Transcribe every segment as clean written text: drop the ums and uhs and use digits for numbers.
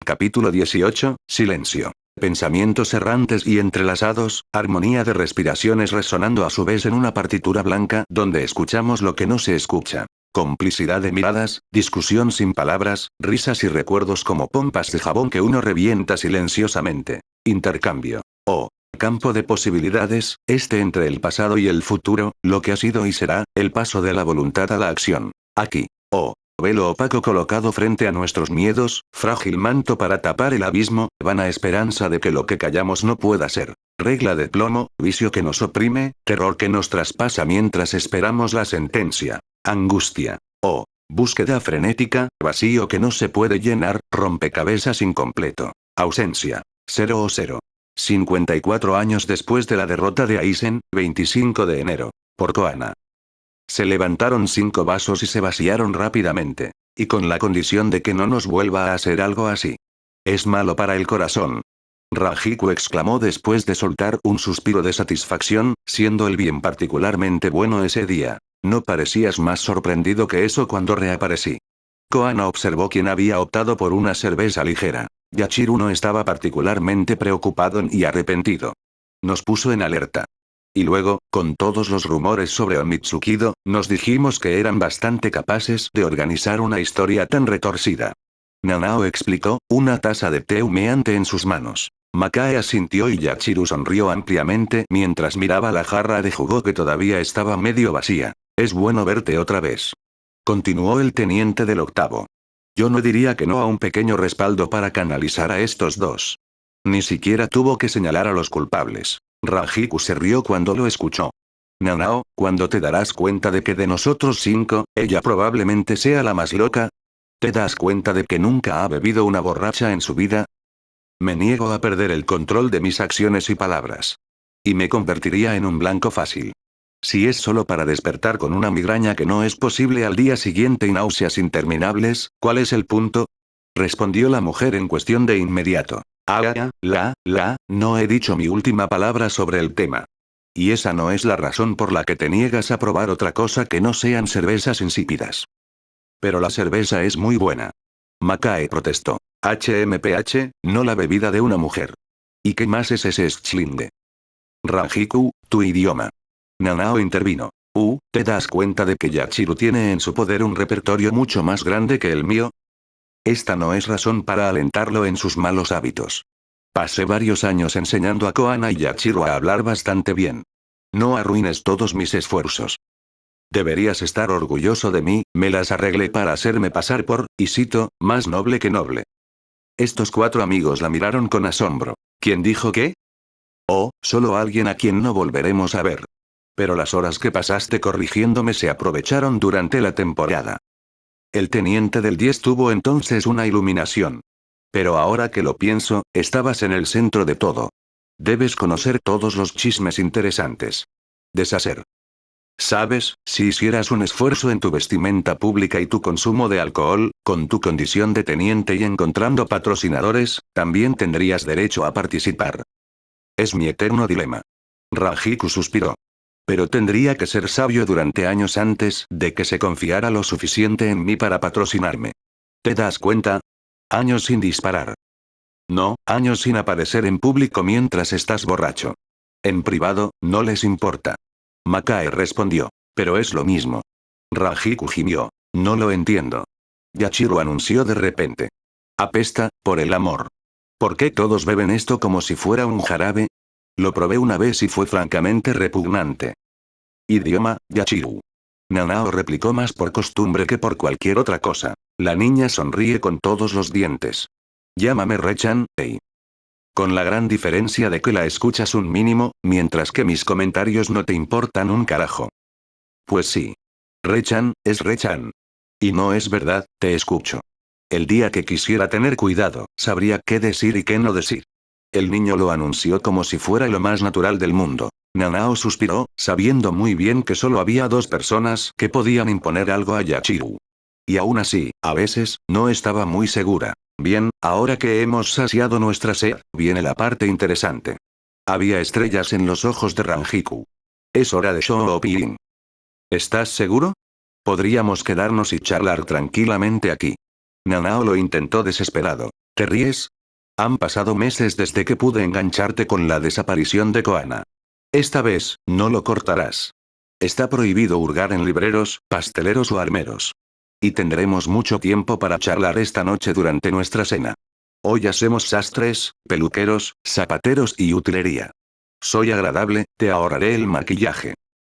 Capítulo 18, Silencio. Pensamientos errantes y entrelazados, armonía de respiraciones resonando a su vez en una partitura blanca donde escuchamos lo que no se escucha. Complicidad de miradas, discusión sin palabras, risas y recuerdos como pompas de jabón que uno revienta silenciosamente. Intercambio. Oh. Campo de posibilidades, entre el pasado y el futuro, lo que ha sido y será, el paso de la voluntad a la acción. Aquí. Oh. Velo opaco colocado frente a nuestros miedos, frágil manto para tapar el abismo, vana esperanza de que lo que callamos no pueda ser. Regla de plomo, vicio que nos oprime, terror que nos traspasa mientras esperamos la sentencia. Angustia. Oh. Búsqueda frenética, vacío que no se puede llenar, rompecabezas incompleto. Ausencia. 0 o 0. 54 años después de la derrota de Aizen, 25 de enero. Por Koana. Se levantaron 5 vasos y se vaciaron rápidamente. Y con la condición de que no nos vuelva a hacer algo así. Es malo para el corazón. Rajiku exclamó después de soltar un suspiro de satisfacción, siendo el bien particularmente bueno ese día. No parecías más sorprendido que eso cuando reaparecí. Koana observó quién había optado por una cerveza ligera. Yachiru no estaba particularmente preocupado y arrepentido. Nos puso en alerta. Y luego, con todos los rumores sobre Onitsukido, nos dijimos que eran bastante capaces de organizar una historia tan retorcida. Nanao explicó, una taza de té humeante en sus manos. Makae asintió y Yachiru sonrió ampliamente mientras miraba la jarra de jugo que todavía estaba medio vacía. Es bueno verte otra vez. Continuó el teniente del octavo. Yo no diría que no a un pequeño respaldo para canalizar a estos dos. Ni siquiera tuvo que señalar a los culpables. Rajiku se rió cuando lo escuchó. Nanao, ¿cuándo te darás cuenta de que de nosotros 5, ella probablemente sea la más loca? ¿Te das cuenta de que nunca ha bebido una borracha en su vida? Me niego a perder el control de mis acciones y palabras. Y me convertiría en un blanco fácil. Si es solo para despertar con una migraña que no es posible al día siguiente y náuseas interminables, ¿cuál es el punto? Respondió la mujer en cuestión de inmediato. No he dicho mi última palabra sobre el tema. Y esa no es la razón por la que te niegas a probar otra cosa que no sean cervezas insípidas. Pero la cerveza es muy buena. Makae protestó. HMPH, no la bebida de una mujer. ¿Y qué más es ese schlinge? Rajiku, tu idioma. Nanao intervino. ¿Te das cuenta de que Yachiru tiene en su poder un repertorio mucho más grande que el mío? Esta no es razón para alentarlo en sus malos hábitos. Pasé varios años enseñando a Koana y Yachiru a hablar bastante bien. No arruines todos mis esfuerzos. Deberías estar orgulloso de mí, me las arreglé para hacerme pasar por, y cito, más noble que noble. Estos 4 amigos la miraron con asombro. ¿Quién dijo qué? Oh, solo alguien a quien no volveremos a ver. Pero las horas que pasaste corrigiéndome se aprovecharon durante la temporada. El teniente del 10 tuvo entonces una iluminación. Pero ahora que lo pienso, estabas en el centro de todo. Debes conocer todos los chismes interesantes. Deshacer. Sabes, si hicieras un esfuerzo en tu vestimenta pública y tu consumo de alcohol, con tu condición de teniente y encontrando patrocinadores, también tendrías derecho a participar. Es mi eterno dilema. Rajiku suspiró. Pero tendría que ser sabio durante años antes de que se confiara lo suficiente en mí para patrocinarme. ¿Te das cuenta? Años sin disparar. No, años sin aparecer en público mientras estás borracho. En privado, no les importa. Makae respondió. Pero es lo mismo. Rajiku gimió. No lo entiendo. Yachiru anunció de repente. Apesta, por el amor. ¿Por qué todos beben esto como si fuera un jarabe? Lo probé una vez y fue francamente repugnante. Idioma, Yachiru. Nanao replicó más por costumbre que por cualquier otra cosa. La niña sonríe con todos los dientes. Llámame Rechan, hey. Con la gran diferencia de que la escuchas un mínimo, mientras que mis comentarios no te importan un carajo. Pues sí. Rechan, es Rechan. Y no es verdad, te escucho. El día que quisiera tener cuidado, sabría qué decir y qué no decir. El niño lo anunció como si fuera lo más natural del mundo. Nanao suspiró, sabiendo muy bien que solo había 2 personas que podían imponer algo a Yachiru. Y aún así, a veces, no estaba muy segura. Bien, ahora que hemos saciado nuestra sed, viene la parte interesante. Había estrellas en los ojos de Ranjiku. Es hora de shopping. ¿Estás seguro? Podríamos quedarnos y charlar tranquilamente aquí. Nanao lo intentó desesperado. ¿Te ríes? Han pasado meses desde que pude engancharte con la desaparición de Koana. Esta vez, no lo cortarás. Está prohibido hurgar en libreros, pasteleros o armeros. Y tendremos mucho tiempo para charlar esta noche durante nuestra cena. Hoy hacemos sastres, peluqueros, zapateros y utilería. Soy agradable, te ahorraré el maquillaje.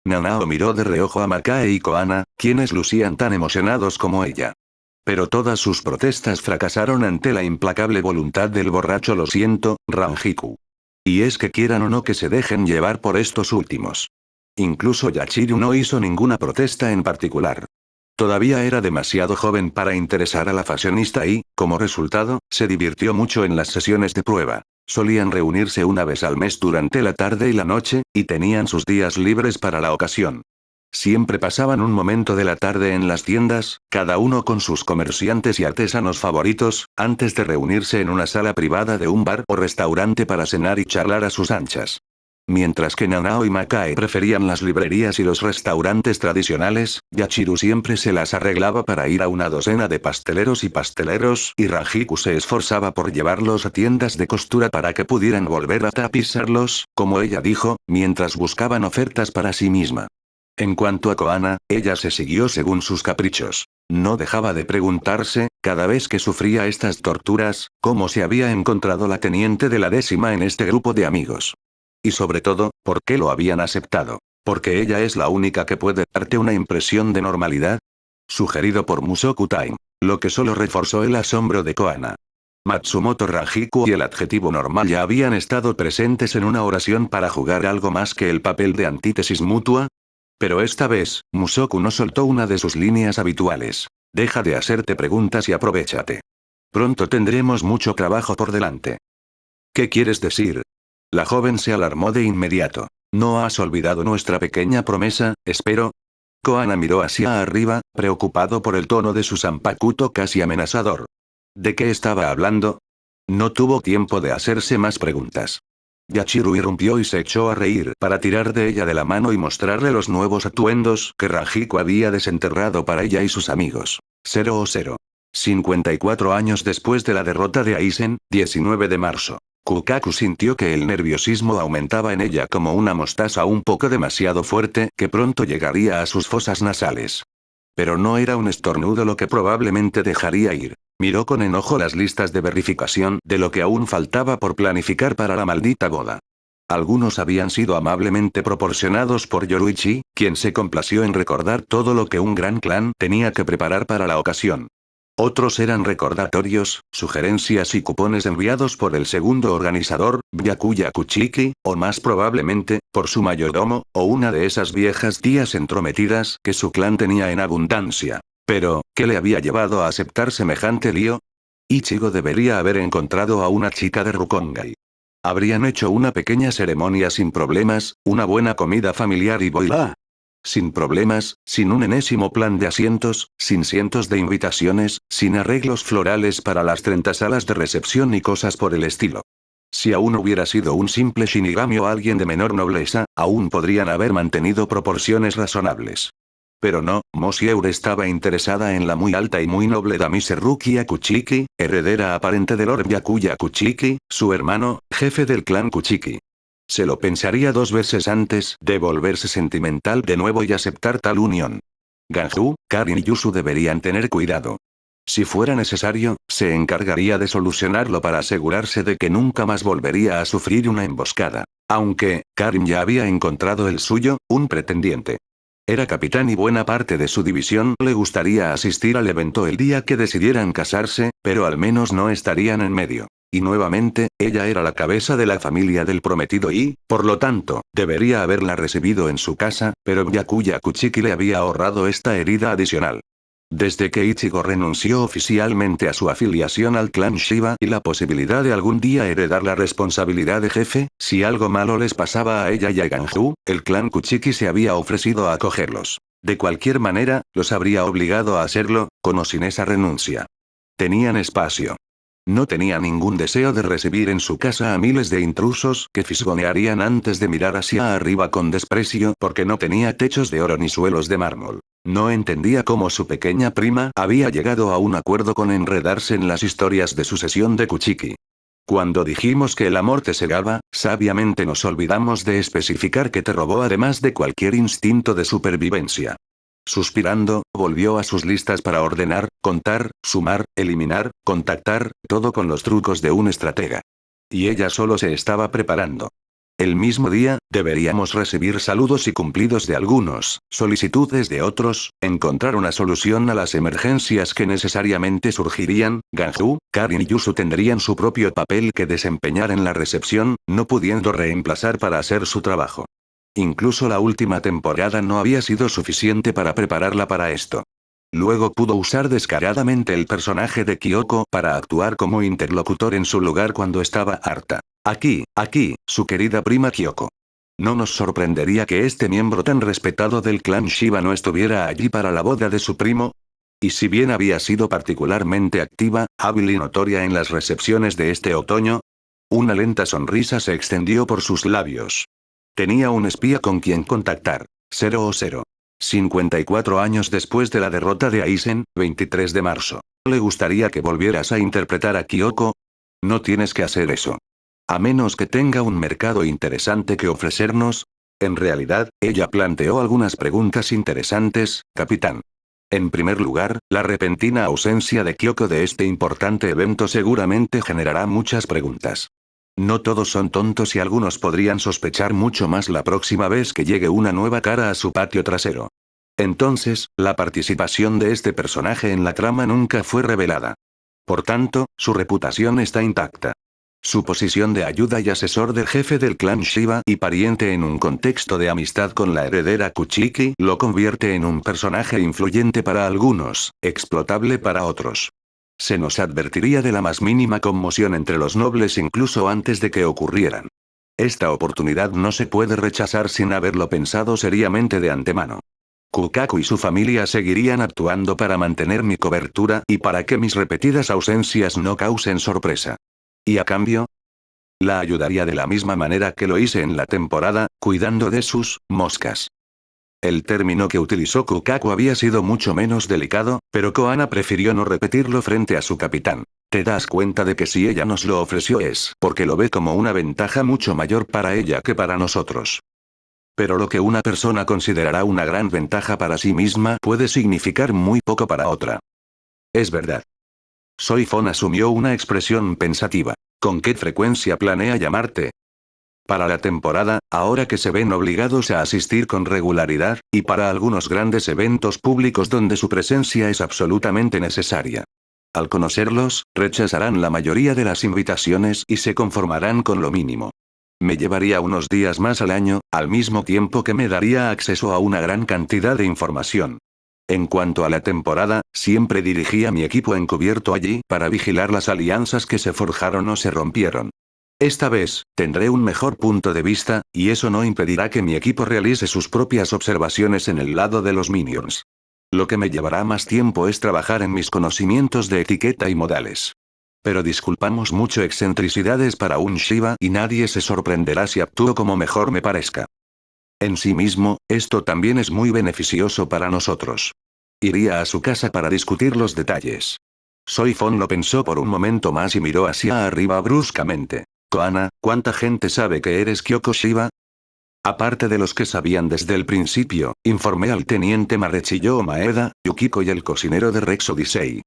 Nanao miró de reojo a Makae y Koana, quienes lucían tan emocionados como ella. Pero todas sus protestas fracasaron ante la implacable voluntad del borracho. Lo siento, Ranjiku. Y es que quieran o no que se dejen llevar por estos últimos. Incluso Yachiru no hizo ninguna protesta en particular. Todavía era demasiado joven para interesar a la fashionista y, como resultado, se divirtió mucho en las sesiones de prueba. Solían reunirse una vez al mes durante la tarde y la noche, y tenían sus días libres para la ocasión. Siempre pasaban un momento de la tarde en las tiendas, cada uno con sus comerciantes y artesanos favoritos, antes de reunirse en una sala privada de un bar o restaurante para cenar y charlar a sus anchas. Mientras que Nanao y Makae preferían las librerías y los restaurantes tradicionales, Yachiru siempre se las arreglaba para ir a una docena de pasteleros y Ranjiku se esforzaba por llevarlos a tiendas de costura para que pudieran volver a tapizarlos, como ella dijo, mientras buscaban ofertas para sí misma. En cuanto a Koana, ella se siguió según sus caprichos. No dejaba de preguntarse, cada vez que sufría estas torturas, cómo se había encontrado la teniente de la 10ª en este grupo de amigos. Y sobre todo, ¿por qué lo habían aceptado? ¿Porque ella es la única que puede darte una impresión de normalidad? Sugerido por Musoku Time. Lo que solo reforzó el asombro de Koana. Matsumoto Ranjiku y el adjetivo normal ya habían estado presentes en una oración para jugar algo más que el papel de antítesis mutua. Pero esta vez, Musoku no soltó una de sus líneas habituales. Deja de hacerte preguntas y aprovéchate. Pronto tendremos mucho trabajo por delante. ¿Qué quieres decir? La joven se alarmó de inmediato. ¿No has olvidado nuestra pequeña promesa, espero? Koana miró hacia arriba, preocupado por el tono de su zanpakuto casi amenazador. ¿De qué estaba hablando? No tuvo tiempo de hacerse más preguntas. Yachiru irrumpió y se echó a reír para tirar de ella de la mano y mostrarle los nuevos atuendos que Ranjiku había desenterrado para ella y sus amigos. 00. 54 años después de la derrota de Aizen, 19 de marzo. Kukaku sintió que el nerviosismo aumentaba en ella como una mostaza un poco demasiado fuerte que pronto llegaría a sus fosas nasales. Pero no era un estornudo lo que probablemente dejaría ir. Miró con enojo las listas de verificación de lo que aún faltaba por planificar para la maldita boda. Algunos habían sido amablemente proporcionados por Yoruichi, quien se complació en recordar todo lo que un gran clan tenía que preparar para la ocasión. Otros eran recordatorios, sugerencias y cupones enviados por el segundo organizador, Byakuya Kuchiki, o más probablemente, por su mayordomo, o una de esas viejas tías entrometidas que su clan tenía en abundancia. Pero, ¿qué le había llevado a aceptar semejante lío? Ichigo debería haber encontrado a una chica de Rukongai. Habrían hecho una pequeña ceremonia sin problemas, una buena comida familiar y boila. Sin problemas, sin un enésimo plan de asientos, sin cientos de invitaciones, sin arreglos florales para las 30 salas de recepción y cosas por el estilo. Si aún hubiera sido un simple Shinigami o alguien de menor nobleza, aún podrían haber mantenido proporciones razonables. Pero no, Mosieur estaba interesada en la muy alta y muy noble Damise Rukia Kuchiki, heredera aparente de Lord Byakuya Kuchiki, su hermano, jefe del clan Kuchiki. Se lo pensaría 2 veces antes de volverse sentimental de nuevo y aceptar tal unión. Ganju, Karin y Yusu deberían tener cuidado. Si fuera necesario, se encargaría de solucionarlo para asegurarse de que nunca más volvería a sufrir una emboscada. Aunque, Karin ya había encontrado el suyo, un pretendiente. Era capitán y buena parte de su división le gustaría asistir al evento el día que decidieran casarse, pero al menos no estarían en medio. Y nuevamente, ella era la cabeza de la familia del prometido y, por lo tanto, debería haberla recibido en su casa, pero Byakuya Kuchiki le había ahorrado esta herida adicional. Desde que Ichigo renunció oficialmente a su afiliación al clan Shiba y la posibilidad de algún día heredar la responsabilidad de jefe, si algo malo les pasaba a ella y a Ganju, el clan Kuchiki se había ofrecido a acogerlos. De cualquier manera, los habría obligado a hacerlo, con o sin esa renuncia. Tenían espacio. No tenía ningún deseo de recibir en su casa a miles de intrusos que fisgonearían antes de mirar hacia arriba con desprecio porque no tenía techos de oro ni suelos de mármol. No entendía cómo su pequeña prima había llegado a un acuerdo con enredarse en las historias de su sesión de Kuchiki. Cuando dijimos que el amor te cegaba, sabiamente nos olvidamos de especificar que te robó además de cualquier instinto de supervivencia. Suspirando, volvió a sus listas para ordenar, contar, sumar, eliminar, contactar, todo con los trucos de un estratega. Y ella solo se estaba preparando. El mismo día, deberíamos recibir saludos y cumplidos de algunos, solicitudes de otros, encontrar una solución a las emergencias que necesariamente surgirían. Ganju, Karin y Yusu tendrían su propio papel que desempeñar en la recepción, no pudiendo reemplazar para hacer su trabajo. Incluso la última temporada no había sido suficiente para prepararla para esto. Luego pudo usar descaradamente el personaje de Kyoko para actuar como interlocutor en su lugar cuando estaba harta. Aquí, su querida prima Kyoko. No nos sorprendería que este miembro tan respetado del clan Shiba no estuviera allí para la boda de su primo. Y si bien había sido particularmente activa, hábil y notoria en las recepciones de este otoño, una lenta sonrisa se extendió por sus labios. Tenía un espía con quien contactar. 00. 54 años después de la derrota de Aizen, 23 de marzo. ¿Le gustaría que volvieras a interpretar a Kyoko? No tienes que hacer eso. A menos que tenga un mercado interesante que ofrecernos. En realidad, ella planteó algunas preguntas interesantes, capitán. En primer lugar, la repentina ausencia de Kyoko de este importante evento seguramente generará muchas preguntas. No todos son tontos y algunos podrían sospechar mucho más la próxima vez que llegue una nueva cara a su patio trasero. Entonces, la participación de este personaje en la trama nunca fue revelada. Por tanto, su reputación está intacta. Su posición de ayuda y asesor del jefe del clan Shiba y pariente en un contexto de amistad con la heredera Kuchiki lo convierte en un personaje influyente para algunos, explotable para otros. Se nos advertiría de la más mínima conmoción entre los nobles incluso antes de que ocurrieran. Esta oportunidad no se puede rechazar sin haberlo pensado seriamente de antemano. Kukaku y su familia seguirían actuando para mantener mi cobertura y para que mis repetidas ausencias no causen sorpresa. ¿Y a cambio? La ayudaría de la misma manera que lo hice en la temporada, cuidando de sus moscas. El término que utilizó Kukaku había sido mucho menos delicado, pero Koana prefirió no repetirlo frente a su capitán. Te das cuenta de que si ella nos lo ofreció es porque lo ve como una ventaja mucho mayor para ella que para nosotros. Pero lo que una persona considerará una gran ventaja para sí misma puede significar muy poco para otra. Es verdad. Soifon asumió una expresión pensativa. ¿Con qué frecuencia planea llamarte? Para la temporada, ahora que se ven obligados a asistir con regularidad, y para algunos grandes eventos públicos donde su presencia es absolutamente necesaria. Al conocerlos, rechazarán la mayoría de las invitaciones y se conformarán con lo mínimo. Me llevaría unos días más al año, al mismo tiempo que me daría acceso a una gran cantidad de información. En cuanto a la temporada, siempre dirigía mi equipo encubierto allí para vigilar las alianzas que se forjaron o se rompieron. Esta vez, tendré un mejor punto de vista, y eso no impedirá que mi equipo realice sus propias observaciones en el lado de los minions. Lo que me llevará más tiempo es trabajar en mis conocimientos de etiqueta y modales. Pero disculpamos mucho excentricidades para un Shiva y nadie se sorprenderá si actúo como mejor me parezca. En sí mismo, esto también es muy beneficioso para nosotros. Iría a su casa para discutir los detalles. Soifon lo pensó por un momento más y miró hacia arriba bruscamente. Koana, ¿cuánta gente sabe que eres Kyoko Shiba? Aparte de los que sabían desde el principio, informé al teniente Marechiyo Maeda, Yukiko y el cocinero de Rex Odyssey.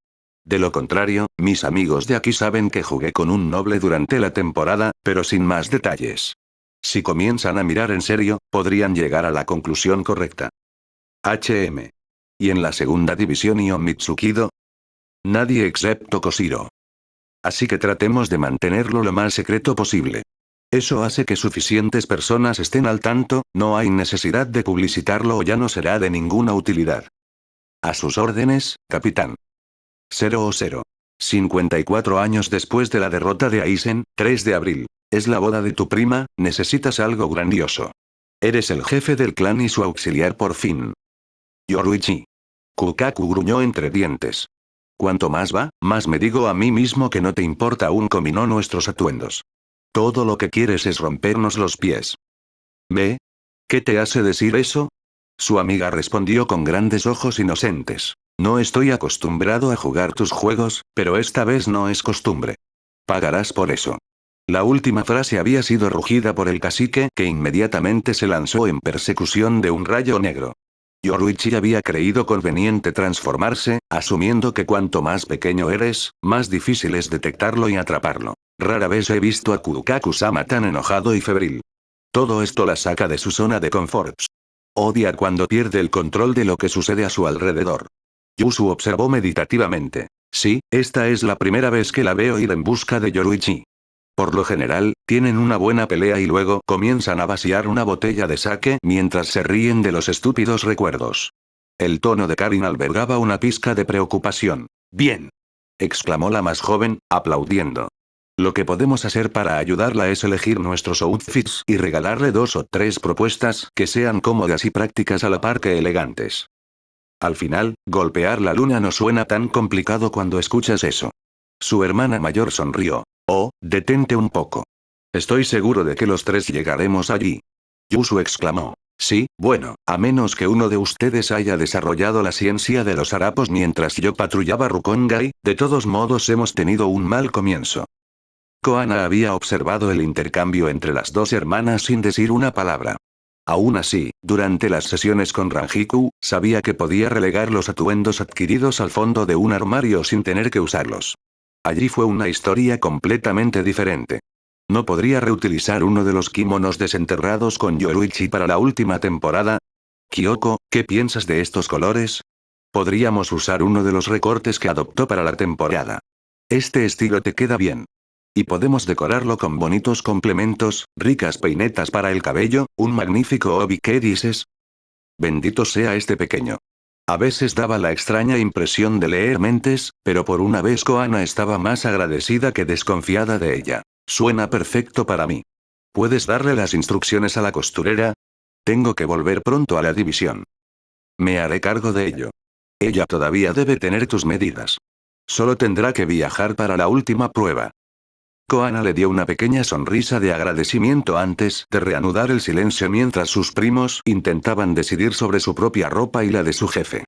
De lo contrario, mis amigos de aquí saben que jugué con un noble durante la temporada, pero sin más detalles. Si comienzan a mirar en serio, podrían llegar a la conclusión correcta. HM. ¿Y en la segunda división Ion Mitsukido? Nadie excepto Koshiro. Así que tratemos de mantenerlo lo más secreto posible. Eso hace que suficientes personas estén al tanto, no hay necesidad de publicitarlo o ya no será de ninguna utilidad. A sus órdenes, capitán. 00. 54 años después de la derrota de Aizen, 3 de abril. Es la boda de tu prima, necesitas algo grandioso. Eres el jefe del clan y su auxiliar por fin. Yoruichi. Kukaku gruñó entre dientes. Cuanto más va, más me digo a mí mismo que no te importa un comino nuestros atuendos. Todo lo que quieres es rompernos los pies. ¿Ve? ¿Qué te hace decir eso? Su amiga respondió con grandes ojos inocentes. No estoy acostumbrado a jugar tus juegos, pero esta vez no es costumbre. Pagarás por eso. La última frase había sido rugida por el cacique, que inmediatamente se lanzó en persecución de un rayo negro. Yoruichi había creído conveniente transformarse, asumiendo que cuanto más pequeño eres, más difícil es detectarlo y atraparlo. Rara vez he visto a Kukaku-sama tan enojado y febril. Todo esto la saca de su zona de confort. Odia cuando pierde el control de lo que sucede a su alrededor. Yusu observó meditativamente. Sí, esta es la primera vez que la veo ir en busca de Yoruichi. Por lo general, tienen una buena pelea y luego comienzan a vaciar una botella de sake mientras se ríen de los estúpidos recuerdos. El tono de Karin albergaba una pizca de preocupación. Bien, exclamó la más joven, aplaudiendo. Lo que podemos hacer para ayudarla es elegir nuestros outfits y regalarle 2 o 3 propuestas que sean cómodas y prácticas a la par que elegantes. Al final, golpear la luna no suena tan complicado cuando escuchas eso. Su hermana mayor sonrió. Oh, detente un poco. Estoy seguro de que los 3 llegaremos allí. Yusu exclamó. Sí, bueno, a menos que uno de ustedes haya desarrollado la ciencia de los harapos mientras yo patrullaba Rukongai, de todos modos hemos tenido un mal comienzo. Koana había observado el intercambio entre las 2 hermanas sin decir una palabra. Aún así, durante las sesiones con Rangiku, sabía que podía relegar los atuendos adquiridos al fondo de un armario sin tener que usarlos. Allí fue una historia completamente diferente. ¿No podría reutilizar uno de los kimonos desenterrados con Yoruichi para la última temporada? Kyoko, ¿qué piensas de estos colores? Podríamos usar uno de los recortes que adoptó para la temporada. Este estilo te queda bien. Y podemos decorarlo con bonitos complementos, ricas peinetas para el cabello, un magnífico obi, ¿qué dices? Bendito sea este pequeño. A veces daba la extraña impresión de leer mentes, pero por una vez Koana estaba más agradecida que desconfiada de ella. Suena perfecto para mí. ¿Puedes darle las instrucciones a la costurera? Tengo que volver pronto a la división. Me haré cargo de ello. Ella todavía debe tener tus medidas. Solo tendrá que viajar para la última prueba. Koana le dio una pequeña sonrisa de agradecimiento antes de reanudar el silencio mientras sus primos intentaban decidir sobre su propia ropa y la de su jefe.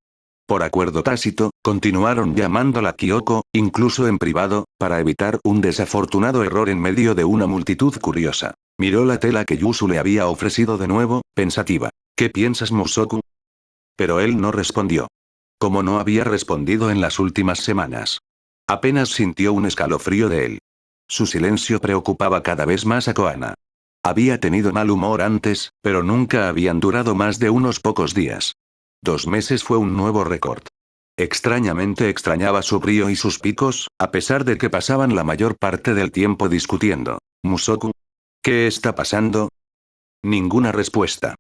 Por acuerdo tácito, continuaron llamándola Kyoko, incluso en privado, para evitar un desafortunado error en medio de una multitud curiosa. Miró la tela que Yusu le había ofrecido de nuevo, pensativa. ¿Qué piensas, Musoku? Pero él no respondió. Como no había respondido en las últimas semanas. Apenas sintió un escalofrío de él. Su silencio preocupaba cada vez más a Koana. Había tenido mal humor antes, pero nunca habían durado más de unos pocos días. 2 meses fue un nuevo récord. Extrañamente extrañaba su brío y sus picos, a pesar de que pasaban la mayor parte del tiempo discutiendo. Musoku. ¿Qué está pasando? Ninguna respuesta.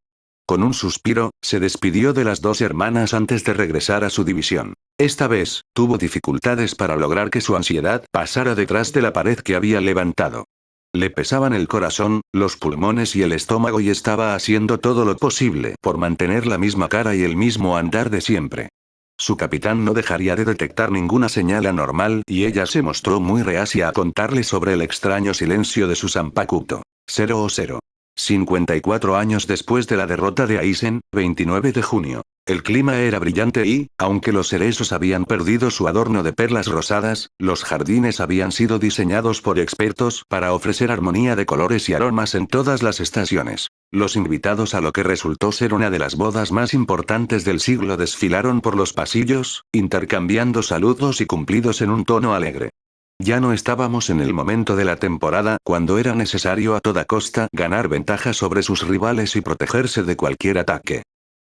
Con un suspiro, se despidió de las 2 hermanas antes de regresar a su división. Esta vez, tuvo dificultades para lograr que su ansiedad pasara detrás de la pared que había levantado. Le pesaban el corazón, los pulmones y el estómago y estaba haciendo todo lo posible por mantener la misma cara y el mismo andar de siempre. Su capitán no dejaría de detectar ninguna señal anormal y ella se mostró muy reacia a contarle sobre el extraño silencio de su Zanpakuto. 0-0. 54 años después de la derrota de Aizen, 29 de junio. El clima era brillante y, aunque los cerezos habían perdido su adorno de perlas rosadas, los jardines habían sido diseñados por expertos para ofrecer armonía de colores y aromas en todas las estaciones. Los invitados a lo que resultó ser una de las bodas más importantes del siglo desfilaron por los pasillos, intercambiando saludos y cumplidos en un tono alegre. Ya no estábamos en el momento de la temporada cuando era necesario a toda costa ganar ventaja sobre sus rivales y protegerse de cualquier ataque.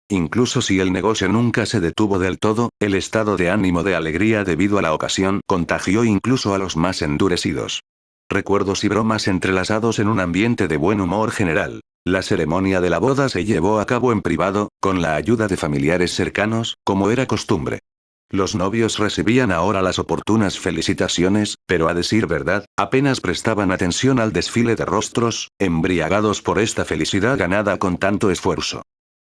Incluso si el negocio nunca se detuvo del todo, el estado de ánimo de alegría debido a la ocasión contagió incluso a los más endurecidos. Recuerdos y bromas entrelazados en un ambiente de buen humor general. La ceremonia de la boda se llevó a cabo en privado, con la ayuda de familiares cercanos, como era costumbre. Los novios recibían ahora las oportunas felicitaciones, pero a decir verdad, apenas prestaban atención al desfile de rostros, embriagados por esta felicidad ganada con tanto esfuerzo.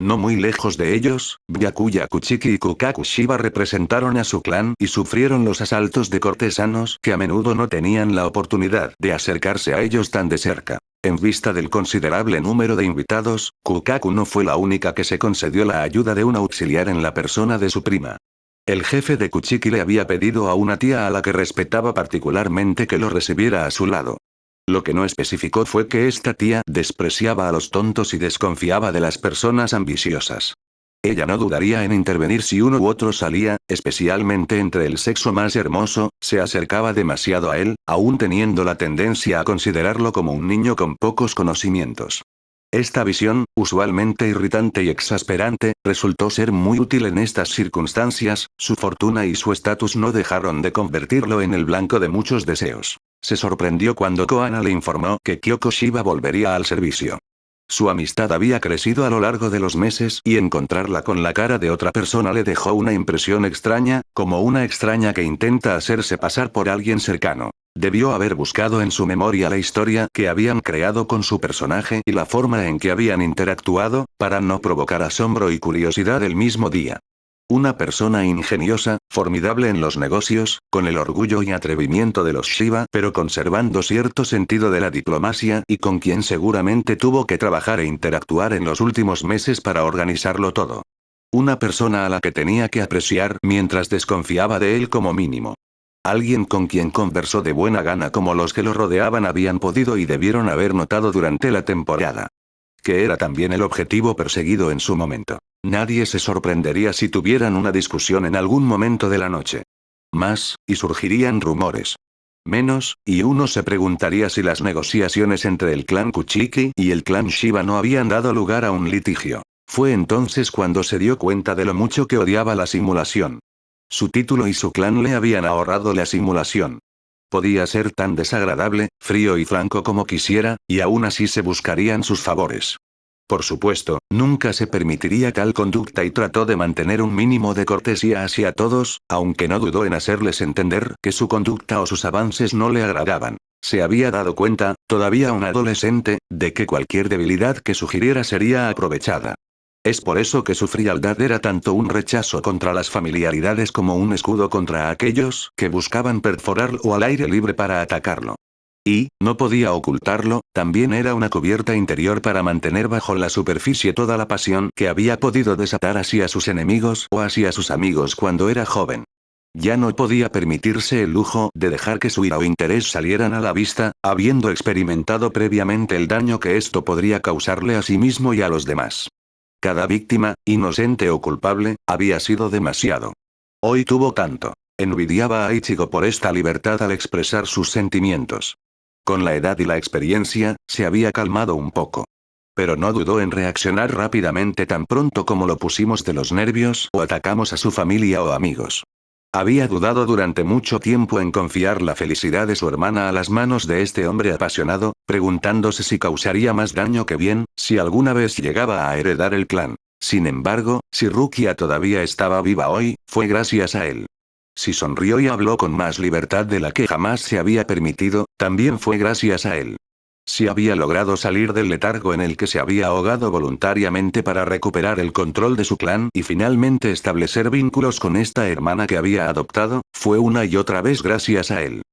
No muy lejos de ellos, Byakuya Kuchiki y Kukaku Shiba representaron a su clan y sufrieron los asaltos de cortesanos que a menudo no tenían la oportunidad de acercarse a ellos tan de cerca. En vista del considerable número de invitados, Kukaku no fue la única que se concedió la ayuda de un auxiliar en la persona de su prima. El jefe de Kuchiki le había pedido a una tía a la que respetaba particularmente que lo recibiera a su lado. Lo que no especificó fue que esta tía despreciaba a los tontos y desconfiaba de las personas ambiciosas. Ella no dudaría en intervenir si uno u otro salía, especialmente entre el sexo más hermoso, se acercaba demasiado a él, aún teniendo la tendencia a considerarlo como un niño con pocos conocimientos. Esta visión, usualmente irritante y exasperante, resultó ser muy útil en estas circunstancias. Su fortuna y su estatus no dejaron de convertirlo en el blanco de muchos deseos. Se sorprendió cuando Koana le informó que Kyoko Shiba volvería al servicio. Su amistad había crecido a lo largo de los meses y encontrarla con la cara de otra persona le dejó una impresión extraña, como una extraña que intenta hacerse pasar por alguien cercano. Debió haber buscado en su memoria la historia que habían creado con su personaje y la forma en que habían interactuado, para no provocar asombro y curiosidad el mismo día. Una persona ingeniosa, formidable en los negocios, con el orgullo y atrevimiento de los Shiba, pero conservando cierto sentido de la diplomacia y con quien seguramente tuvo que trabajar e interactuar en los últimos meses para organizarlo todo. Una persona a la que tenía que apreciar mientras desconfiaba de él como mínimo. Alguien con quien conversó de buena gana como los que lo rodeaban habían podido y debieron haber notado durante la temporada. Que era también el objetivo perseguido en su momento. Nadie se sorprendería si tuvieran una discusión en algún momento de la noche. Más, y surgirían rumores. Menos, y uno se preguntaría si las negociaciones entre el clan Kuchiki y el clan Shiba no habían dado lugar a un litigio. Fue entonces cuando se dio cuenta de lo mucho que odiaba la simulación. Su título y su clan le habían ahorrado la simulación. Podía ser tan desagradable, frío y franco como quisiera, y aún así se buscarían sus favores. Por supuesto, nunca se permitiría tal conducta y trató de mantener un mínimo de cortesía hacia todos, aunque no dudó en hacerles entender que su conducta o sus avances no le agradaban. Se había dado cuenta, todavía un adolescente, de que cualquier debilidad que sugiriera sería aprovechada. Es por eso que su frialdad era tanto un rechazo contra las familiaridades como un escudo contra aquellos que buscaban perforarlo al aire libre para atacarlo. Y, no podía ocultarlo, también era una cubierta interior para mantener bajo la superficie toda la pasión que había podido desatar hacia sus enemigos o hacia sus amigos cuando era joven. Ya no podía permitirse el lujo de dejar que su ira o interés salieran a la vista, habiendo experimentado previamente el daño que esto podría causarle a sí mismo y a los demás. Cada víctima, inocente o culpable, había sido demasiado. Hoy tuvo tanto. Envidiaba a Ichigo por esta libertad al expresar sus sentimientos. Con la edad y la experiencia, se había calmado un poco. Pero no dudó en reaccionar rápidamente tan pronto como lo pusimos de los nervios o atacamos a su familia o amigos. Había dudado durante mucho tiempo en confiar la felicidad de su hermana a las manos de este hombre apasionado, preguntándose si causaría más daño que bien, si alguna vez llegaba a heredar el clan. Sin embargo, si Rukia todavía estaba viva hoy, fue gracias a él. Si sonrió y habló con más libertad de la que jamás se había permitido, también fue gracias a él. Si había logrado salir del letargo en el que se había ahogado voluntariamente para recuperar el control de su clan y finalmente establecer vínculos con esta hermana que había adoptado, fue una y otra vez gracias a él.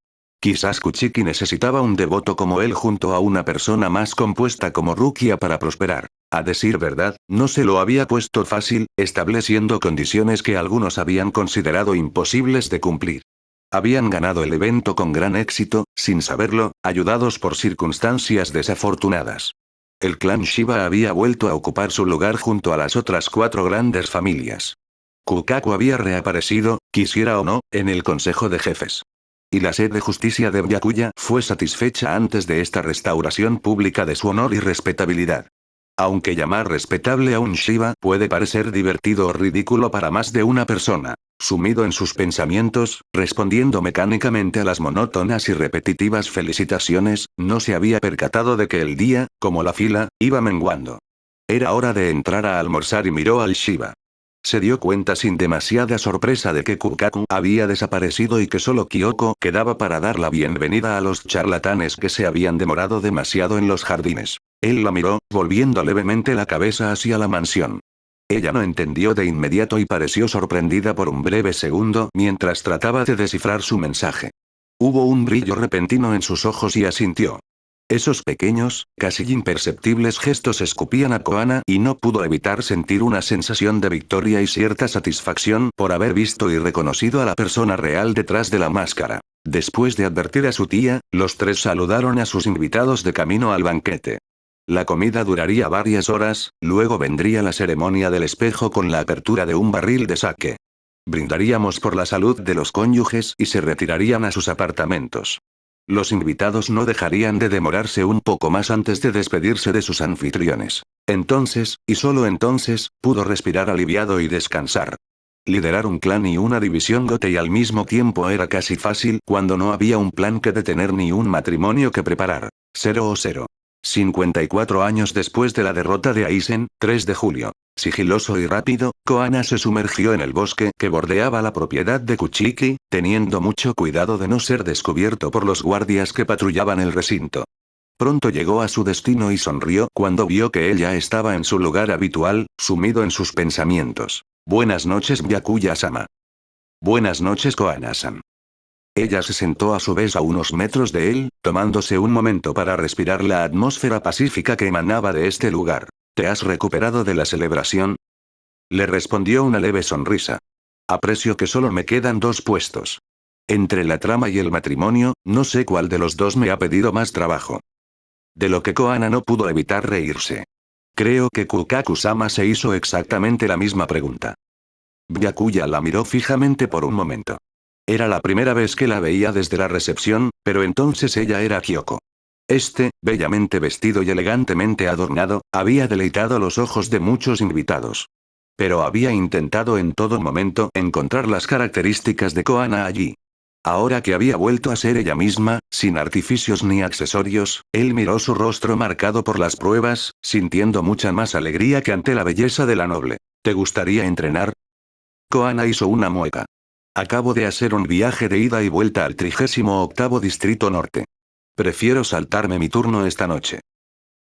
Quizás Kuchiki necesitaba un devoto como él junto a una persona más compuesta como Rukia para prosperar. A decir verdad, no se lo había puesto fácil, estableciendo condiciones que algunos habían considerado imposibles de cumplir. Habían ganado el evento con gran éxito, sin saberlo, ayudados por circunstancias desafortunadas. El clan Shiba había vuelto a ocupar su lugar junto a las otras 4 grandes familias. Kukaku había reaparecido, quisiera o no, en el Consejo de Jefes. Y la sed de justicia de Byakuya fue satisfecha antes de esta restauración pública de su honor y respetabilidad. Aunque llamar respetable a un Shiba puede parecer divertido o ridículo para más de una persona, sumido en sus pensamientos, respondiendo mecánicamente a las monótonas y repetitivas felicitaciones, no se había percatado de que el día, como la fila, iba menguando. Era hora de entrar a almorzar y miró al Shiba. Se dio cuenta sin demasiada sorpresa de que Kukaku había desaparecido y que solo Kyoko quedaba para dar la bienvenida a los charlatanes que se habían demorado demasiado en los jardines. Él la miró, volviendo levemente la cabeza hacia la mansión. Ella no entendió de inmediato y pareció sorprendida por un breve segundo mientras trataba de descifrar su mensaje. Hubo un brillo repentino en sus ojos y asintió. Esos pequeños, casi imperceptibles gestos escupían a Koana y no pudo evitar sentir una sensación de victoria y cierta satisfacción por haber visto y reconocido a la persona real detrás de la máscara. Después de advertir a su tía, los tres saludaron a sus invitados de camino al banquete. La comida duraría varias horas, luego vendría la ceremonia del espejo con la apertura de un barril de sake. Brindaríamos por la salud de los cónyuges y se retirarían a sus apartamentos. Los invitados no dejarían de demorarse un poco más antes de despedirse de sus anfitriones. Entonces, y solo entonces, pudo respirar aliviado y descansar. Liderar un clan y una división Gotei al mismo tiempo era casi fácil cuando no había un plan que detener ni un matrimonio que preparar. 0. 54 años después de la derrota de Aizen, 3 de julio. Sigiloso y rápido, Koana se sumergió en el bosque que bordeaba la propiedad de Kuchiki, teniendo mucho cuidado de no ser descubierto por los guardias que patrullaban el recinto. Pronto llegó a su destino y sonrió cuando vio que ella estaba en su lugar habitual, sumido en sus pensamientos. Buenas noches, Byakuya-sama. Buenas noches, Koana-san. Ella se sentó a su vez a unos metros de él, tomándose un momento para respirar la atmósfera pacífica que emanaba de este lugar. ¿Te has recuperado de la celebración? Le respondió una leve sonrisa. Aprecio que solo me quedan 2 puestos. Entre la trama y el matrimonio, no sé cuál de los dos me ha pedido más trabajo. De lo que Koana no pudo evitar reírse. Creo que Kukaku-sama se hizo exactamente la misma pregunta. Byakuya la miró fijamente por un momento. Era la primera vez que la veía desde la recepción, pero entonces ella era Kyoko. Bellamente vestido y elegantemente adornado, había deleitado los ojos de muchos invitados. Pero había intentado en todo momento encontrar las características de Koana allí. Ahora que había vuelto a ser ella misma, sin artificios ni accesorios, él miró su rostro marcado por las pruebas, sintiendo mucha más alegría que ante la belleza de la noble. ¿Te gustaría entrenar? Koana hizo una mueca. Acabo de hacer un viaje de ida y vuelta al 38º Distrito Norte. Prefiero saltarme mi turno esta noche.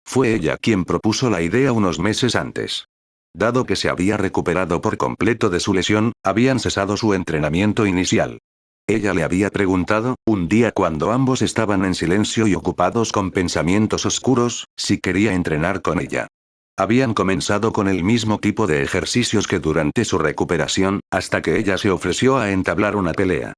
Fue ella quien propuso la idea unos meses antes. Dado que se había recuperado por completo de su lesión, habían cesado su entrenamiento inicial. Ella le había preguntado, un día cuando ambos estaban en silencio y ocupados con pensamientos oscuros, si quería entrenar con ella. Habían comenzado con el mismo tipo de ejercicios que durante su recuperación, hasta que ella se ofreció a entablar una pelea.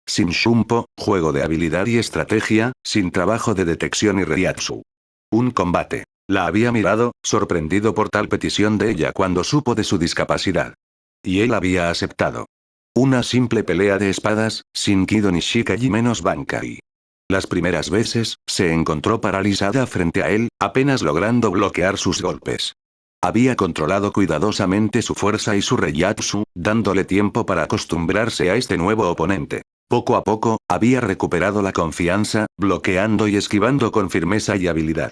Sin shunpo, juego de habilidad y estrategia, sin trabajo de detección y reiatsu. Un combate. La había mirado, sorprendido por tal petición de ella cuando supo de su discapacidad. Y él había aceptado. Una simple pelea de espadas, sin Kido ni Shikaji menos Bankai. Las primeras veces, se encontró paralizada frente a él, apenas logrando bloquear sus golpes. Había controlado cuidadosamente su fuerza y su reiatsu, dándole tiempo para acostumbrarse a este nuevo oponente. Poco a poco, había recuperado la confianza, bloqueando y esquivando con firmeza y habilidad.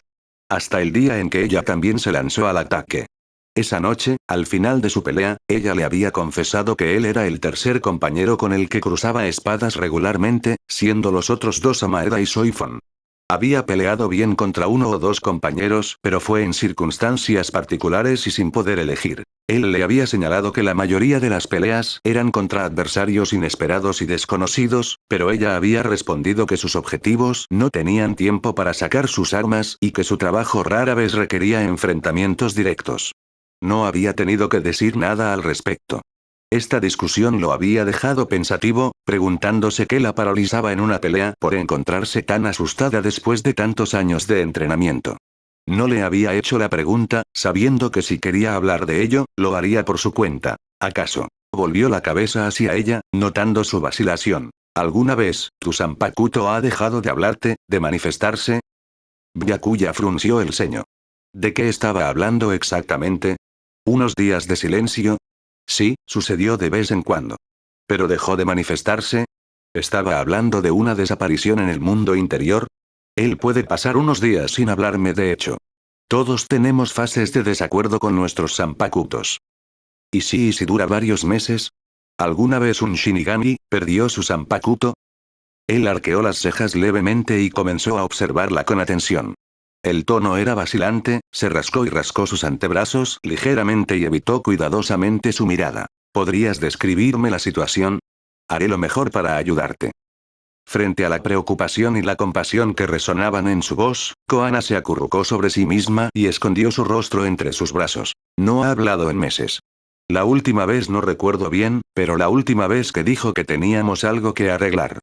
Hasta el día en que ella también se lanzó al ataque. Esa noche, al final de su pelea, ella le había confesado que él era el tercer compañero con el que cruzaba espadas regularmente, siendo los otros 2 Amaeda y Soifon. Había peleado bien contra 1 o 2 compañeros, pero fue en circunstancias particulares y sin poder elegir. Él le había señalado que la mayoría de las peleas eran contra adversarios inesperados y desconocidos, pero ella había respondido que sus objetivos no tenían tiempo para sacar sus armas y que su trabajo rara vez requería enfrentamientos directos. No había tenido que decir nada al respecto. Esta discusión lo había dejado pensativo, preguntándose qué la paralizaba en una pelea por encontrarse tan asustada después de tantos años de entrenamiento. No le había hecho la pregunta, sabiendo que si quería hablar de ello, lo haría por su cuenta. ¿Acaso? Volvió la cabeza hacia ella, notando su vacilación. ¿Alguna vez, tu Sanpakuto ha dejado de hablarte, de manifestarse? Byakuya frunció el ceño. ¿De qué estaba hablando exactamente? ¿Unos días de silencio? Sí, sucedió de vez en cuando. ¿Pero dejó de manifestarse? ¿Estaba hablando de una desaparición en el mundo interior? Él puede pasar unos días sin hablarme de hecho. Todos tenemos fases de desacuerdo con nuestros Sanpakutos. ¿Y si dura varios meses? ¿Alguna vez un Shinigami perdió su Sanpakuto? Él arqueó las cejas levemente y comenzó a observarla con atención. El tono era vacilante, se rascó y rascó sus antebrazos ligeramente y evitó cuidadosamente su mirada. ¿Podrías describirme la situación? Haré lo mejor para ayudarte. Frente a la preocupación y la compasión que resonaban en su voz, Koana se acurrucó sobre sí misma y escondió su rostro entre sus brazos. No ha hablado en meses. La última vez no recuerdo bien, pero la última vez que dijo que teníamos algo que arreglar.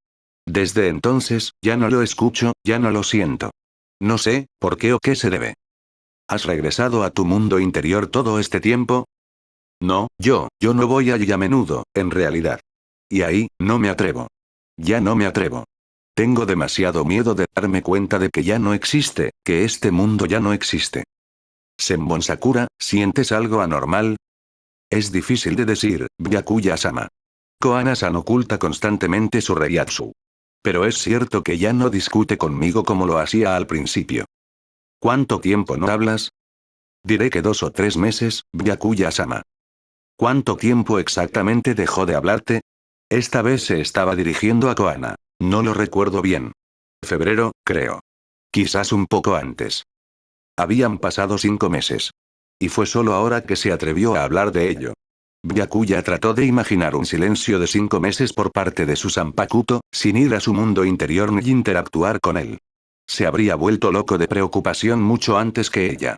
Desde entonces, ya no lo escucho, ya no lo siento. No sé, por qué o qué se debe. ¿Has regresado a tu mundo interior todo este tiempo? No, yo no voy allí a menudo, en realidad. Y ahí, no me atrevo. Ya no me atrevo. Tengo demasiado miedo de darme cuenta de que ya no existe, que este mundo ya no existe. Senbon Sakura, ¿sientes algo anormal? Es difícil de decir, Byakuya-sama. Koana-san oculta constantemente su reiatsu. Pero es cierto que ya no discute conmigo como lo hacía al principio. ¿Cuánto tiempo no hablas? Diré que 2 o 3 meses, Byakuya-sama. ¿Cuánto tiempo exactamente dejó de hablarte? Esta vez se estaba dirigiendo a Koana. No lo recuerdo bien. Febrero, creo. Quizás un poco antes. Habían pasado 5 meses. Y fue solo ahora que se atrevió a hablar de ello. Byakuya trató de imaginar un silencio de 5 meses por parte de su Sanpakuto, sin ir a su mundo interior ni interactuar con él. Se habría vuelto loco de preocupación mucho antes que ella.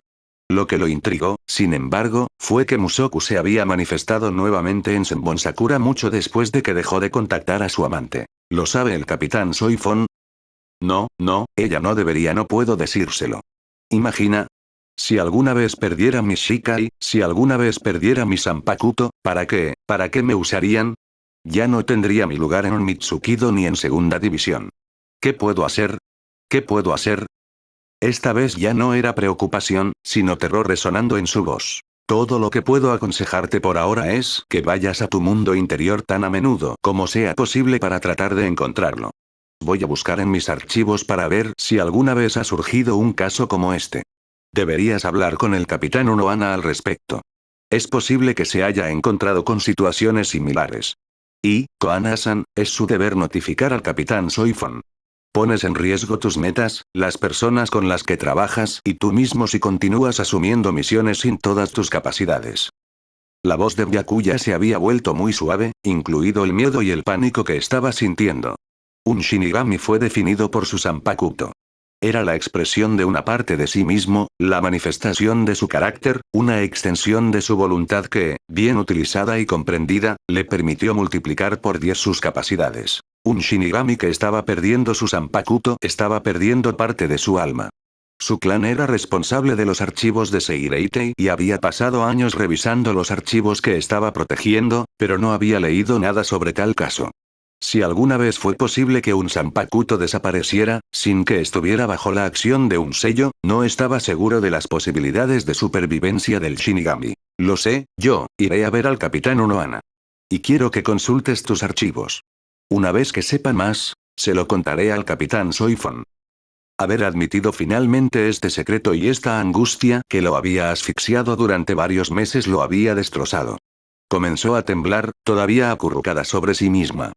Lo que lo intrigó, sin embargo, fue que Musoku se había manifestado nuevamente en Senbon Sakura mucho después de que dejó de contactar a su amante. ¿Lo sabe el capitán Soifon? No, ella no debería, no puedo decírselo. Imagina. Si alguna vez perdiera mi Shikai, si alguna vez perdiera mi Sanpakuto, ¿para qué? ¿Para qué me usarían? Ya no tendría mi lugar en un Mitsukido ni en segunda división. ¿Qué puedo hacer? ¿Qué puedo hacer? Esta vez ya no era preocupación, sino terror resonando en su voz. Todo lo que puedo aconsejarte por ahora es que vayas a tu mundo interior tan a menudo como sea posible para tratar de encontrarlo. Voy a buscar en mis archivos para ver si alguna vez ha surgido un caso como este. Deberías hablar con el capitán Unohana al respecto. Es posible que se haya encontrado con situaciones similares. Y, Koana-san, es su deber notificar al capitán Soifon. Pones en riesgo tus metas, las personas con las que trabajas y tú mismo si continúas asumiendo misiones sin todas tus capacidades. La voz de Byakuya se había vuelto muy suave, incluido el miedo y el pánico que estaba sintiendo. Un Shinigami fue definido por su Sanpakuto. Era la expresión de una parte de sí mismo, la manifestación de su carácter, una extensión de su voluntad que, bien utilizada y comprendida, le permitió multiplicar por 10 sus capacidades. Un Shinigami que estaba perdiendo su Sanpakuto estaba perdiendo parte de su alma. Su clan era responsable de los archivos de Seireitei y había pasado años revisando los archivos que estaba protegiendo, pero no había leído nada sobre tal caso. Si alguna vez fue posible que un Sanpakuto desapareciera, sin que estuviera bajo la acción de un sello, no estaba seguro de las posibilidades de supervivencia del Shinigami. Lo sé, yo iré a ver al capitán Unohana. Y quiero que consultes tus archivos. Una vez que sepa más, se lo contaré al capitán Soifon. Haber admitido finalmente este secreto y esta angustia que lo había asfixiado durante varios meses lo había destrozado. Comenzó a temblar, todavía acurrucada sobre sí misma.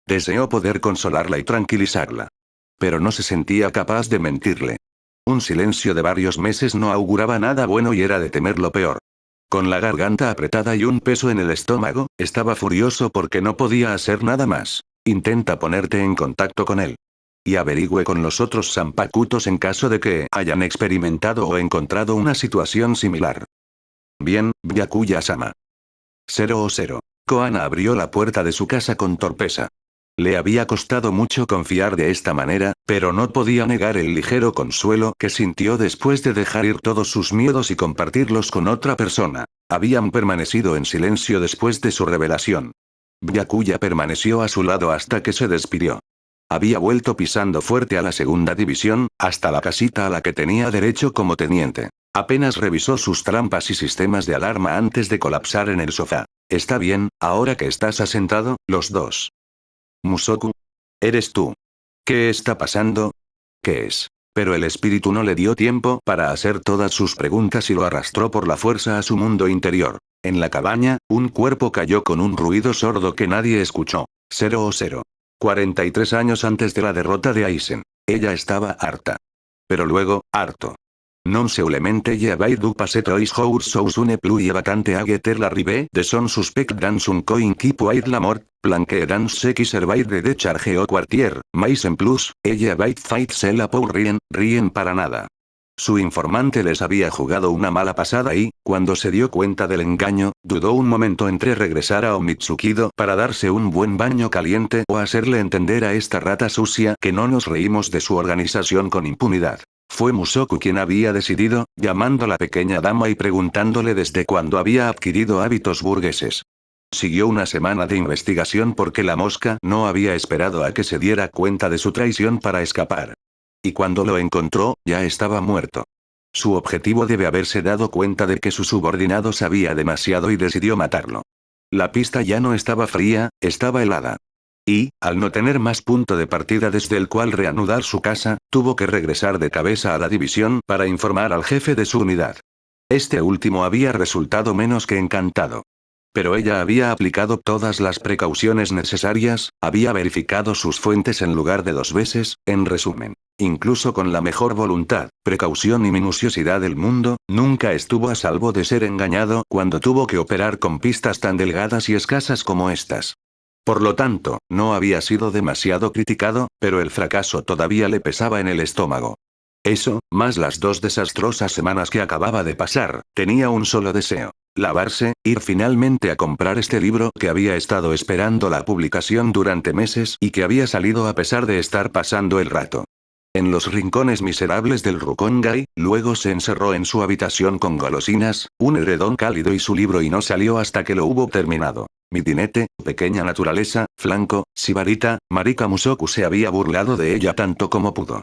Deseó poder consolarla y tranquilizarla. Pero no se sentía capaz de mentirle. Un silencio de varios meses no auguraba nada bueno y era de temer lo peor. Con la garganta apretada y un peso en el estómago, estaba furioso porque no podía hacer nada más. Intenta ponerte en contacto con él. Y averigüe con los otros Sanpakutos en caso de que hayan experimentado o encontrado una situación similar. Bien, Byakuya-sama. 0. Koana abrió la puerta de su casa con torpeza. Le había costado mucho confiar de esta manera, pero no podía negar el ligero consuelo que sintió después de dejar ir todos sus miedos y compartirlos con otra persona. Habían permanecido en silencio después de su revelación. Byakuya permaneció a su lado hasta que se despidió. Había vuelto pisando fuerte a la segunda división, hasta la casita a la que tenía derecho como teniente. Apenas revisó sus trampas y sistemas de alarma antes de colapsar en el sofá. Está bien, ahora que estás asentado, los dos. Musoku. ¿Eres tú? ¿Qué está pasando? ¿Qué es? Pero el espíritu no le dio tiempo para hacer todas sus preguntas y lo arrastró por la fuerza a su mundo interior. En la cabaña, un cuerpo cayó con un ruido sordo que nadie escuchó. 0. 43 años antes de la derrota de Aizen. Ella estaba harta. Pero luego, harto. Non seulement ella avait du passé trois jours sous une pluie battante à guetter l'arrivée de son suspect dans un coin qui pouvait la mort, planqué dans ce qui servait de décharge au quartier, mais en plus, ella avait fait cela pour rien para nada. Su informante les había jugado una mala pasada y, cuando se dio cuenta del engaño, dudó un momento entre regresar a Omitsukido para darse un buen baño caliente o hacerle entender a esta rata sucia que no nos reímos de su organización con impunidad. Fue Musoku quien había decidido, llamando a la pequeña dama y preguntándole desde cuándo había adquirido hábitos burgueses. Siguió una semana de investigación porque la mosca no había esperado a que se diera cuenta de su traición para escapar. Y cuando lo encontró, ya estaba muerto. Su objetivo debe haberse dado cuenta de que su subordinado sabía demasiado y decidió matarlo. La pista ya no estaba fría, estaba helada. Y, al no tener más punto de partida desde el cual reanudar su casa, tuvo que regresar de cabeza a la división para informar al jefe de su unidad. Este último había resultado menos que encantado. Pero ella había aplicado todas las precauciones necesarias, había verificado sus fuentes en lugar de 2 veces, en resumen. Incluso con la mejor voluntad, precaución y minuciosidad del mundo, nunca estuvo a salvo de ser engañado cuando tuvo que operar con pistas tan delgadas y escasas como estas. Por lo tanto, no había sido demasiado criticado, pero el fracaso todavía le pesaba en el estómago. Eso, más las 2 desastrosas semanas que acababa de pasar, tenía un solo deseo: lavarse, ir finalmente a comprar este libro que había estado esperando la publicación durante meses y que había salido a pesar de estar pasando el rato en los rincones miserables del Rukongai. Luego se encerró en su habitación con golosinas, un edredón cálido y su libro y no salió hasta que lo hubo terminado. Midinete, pequeña naturaleza, flanco, sibarita, Marika Musoku se había burlado de ella tanto como pudo.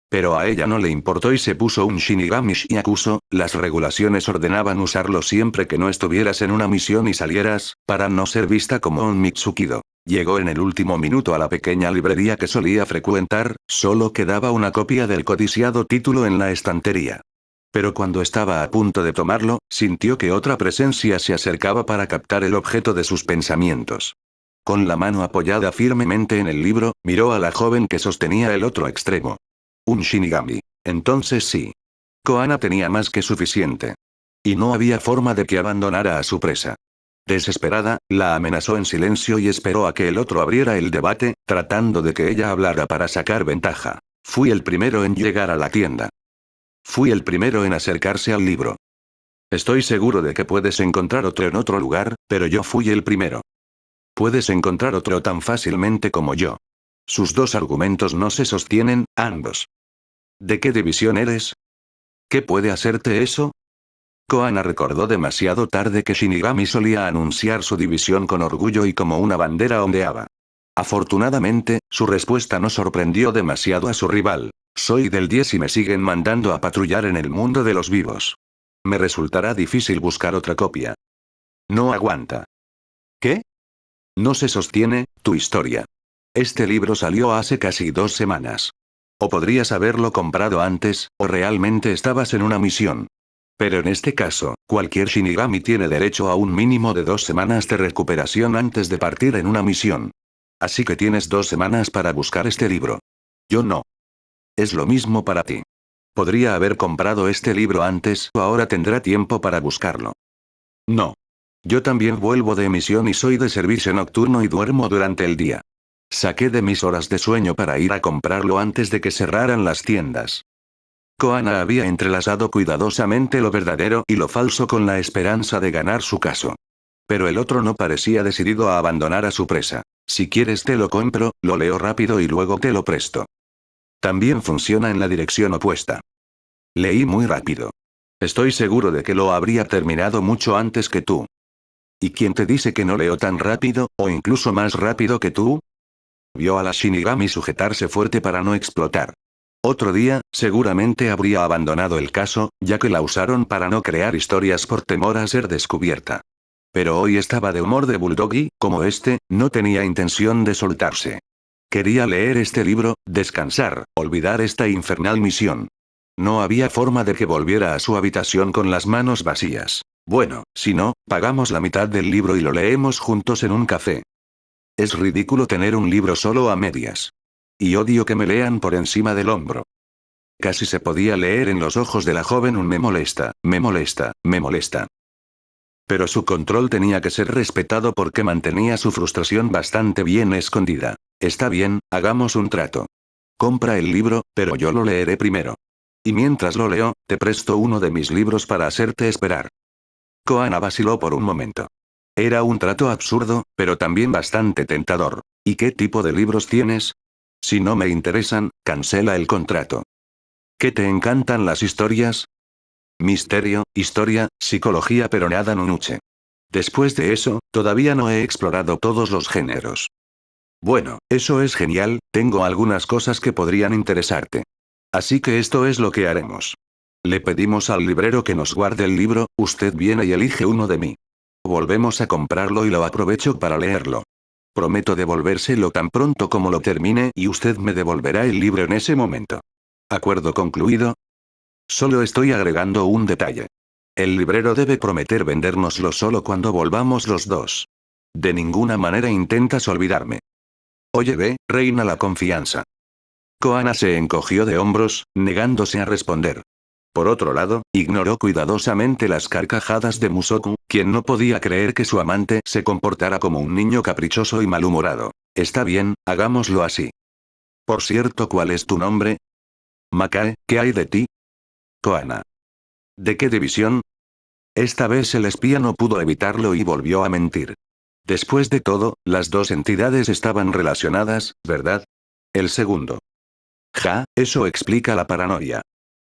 Pero a ella no le importó y se puso un Shinigami Shyakuso. Las regulaciones ordenaban usarlo siempre que no estuvieras en una misión y salieras, para no ser vista como un Mitsukido. Llegó en el último minuto a la pequeña librería que solía frecuentar, solo quedaba una copia del codiciado título en la estantería. Pero cuando estaba a punto de tomarlo, sintió que otra presencia se acercaba para captar el objeto de sus pensamientos. Con la mano apoyada firmemente en el libro, miró a la joven que sostenía el otro extremo. Un Shinigami. Entonces sí. Koana tenía más que suficiente. Y no había forma de que abandonara a su presa. Desesperada, la amenazó en silencio y esperó a que el otro abriera el debate, tratando de que ella hablara para sacar ventaja. Fui el primero en llegar a la tienda. Fui el primero en acercarse al libro. Estoy seguro de que puedes encontrar otro en otro lugar, pero yo fui el primero. Puedes encontrar otro tan fácilmente como yo. Sus 2 argumentos no se sostienen, ambos. ¿De qué división eres? ¿Qué puede hacerte eso? Koana recordó demasiado tarde que Shinigami solía anunciar su división con orgullo y como una bandera ondeaba. Afortunadamente, su respuesta no sorprendió demasiado a su rival. Soy del 10 y me siguen mandando a patrullar en el mundo de los vivos. Me resultará difícil buscar otra copia. No aguanta. ¿Qué? No se sostiene, tu historia. Este libro salió hace casi 2 semanas. O podrías haberlo comprado antes, o realmente estabas en una misión. Pero en este caso, cualquier Shinigami tiene derecho a un mínimo de 2 semanas de recuperación antes de partir en una misión. Así que tienes 2 semanas para buscar este libro. Yo no. Es lo mismo para ti. Podría haber comprado este libro antes o ahora tendrá tiempo para buscarlo. No. Yo también vuelvo de misión y soy de servicio nocturno y duermo durante el día. Saqué de mis horas de sueño para ir a comprarlo antes de que cerraran las tiendas. Koana había entrelazado cuidadosamente lo verdadero y lo falso con la esperanza de ganar su caso. Pero el otro no parecía decidido a abandonar a su presa. Si quieres te lo compro, lo leo rápido y luego te lo presto. También funciona en la dirección opuesta. Leí muy rápido. Estoy seguro de que lo habría terminado mucho antes que tú. ¿Y quién te dice que no leo tan rápido, o incluso más rápido que tú? Vio a la Shinigami sujetarse fuerte para no explotar. Otro día, seguramente habría abandonado el caso, ya que la usaron para no crear historias por temor a ser descubierta. Pero hoy estaba de humor de bulldog y, como no tenía intención de soltarse. Quería leer este libro, descansar, olvidar esta infernal misión. No había forma de que volviera a su habitación con las manos vacías. Bueno, si no, pagamos la mitad del libro y lo leemos juntos en un café. Es ridículo tener un libro solo a medias. Y odio que me lean por encima del hombro. Casi se podía leer en los ojos de la joven un me molesta, me molesta, me molesta. Pero su control tenía que ser respetado porque mantenía su frustración bastante bien escondida. Está bien, hagamos un trato. Compra el libro, pero yo lo leeré primero. Y mientras lo leo, te presto uno de mis libros para hacerte esperar. Koana vaciló por un momento. Era un trato absurdo, pero también bastante tentador. ¿Y qué tipo de libros tienes? Si no me interesan, cancela el contrato. ¿Qué te encantan las historias? Misterio, historia, psicología, pero nada nunuche. Después de eso, todavía no he explorado todos los géneros. Bueno, eso es genial, tengo algunas cosas que podrían interesarte. Así que esto es lo que haremos. Le pedimos al librero que nos guarde el libro, usted viene y elige uno de mí. Volvemos a comprarlo y lo aprovecho para leerlo. Prometo devolvérselo tan pronto como lo termine y usted me devolverá el libro en ese momento. ¿Acuerdo concluido? Solo estoy agregando un detalle. El librero debe prometer vendérnoslo solo cuando volvamos los dos. De ninguna manera intentas olvidarme. Oye, reina la confianza. Koana se encogió de hombros, negándose a responder. Por otro lado, ignoró cuidadosamente las carcajadas de Musoku, quien no podía creer que su amante se comportara como un niño caprichoso y malhumorado. Está bien, hagámoslo así. Por cierto, ¿cuál es tu nombre? Makae, ¿qué hay de ti? Koana. ¿De qué división? Esta vez el espía no pudo evitarlo y volvió a mentir. Después de todo, las dos entidades estaban relacionadas, ¿verdad? El segundo. Eso explica la paranoia.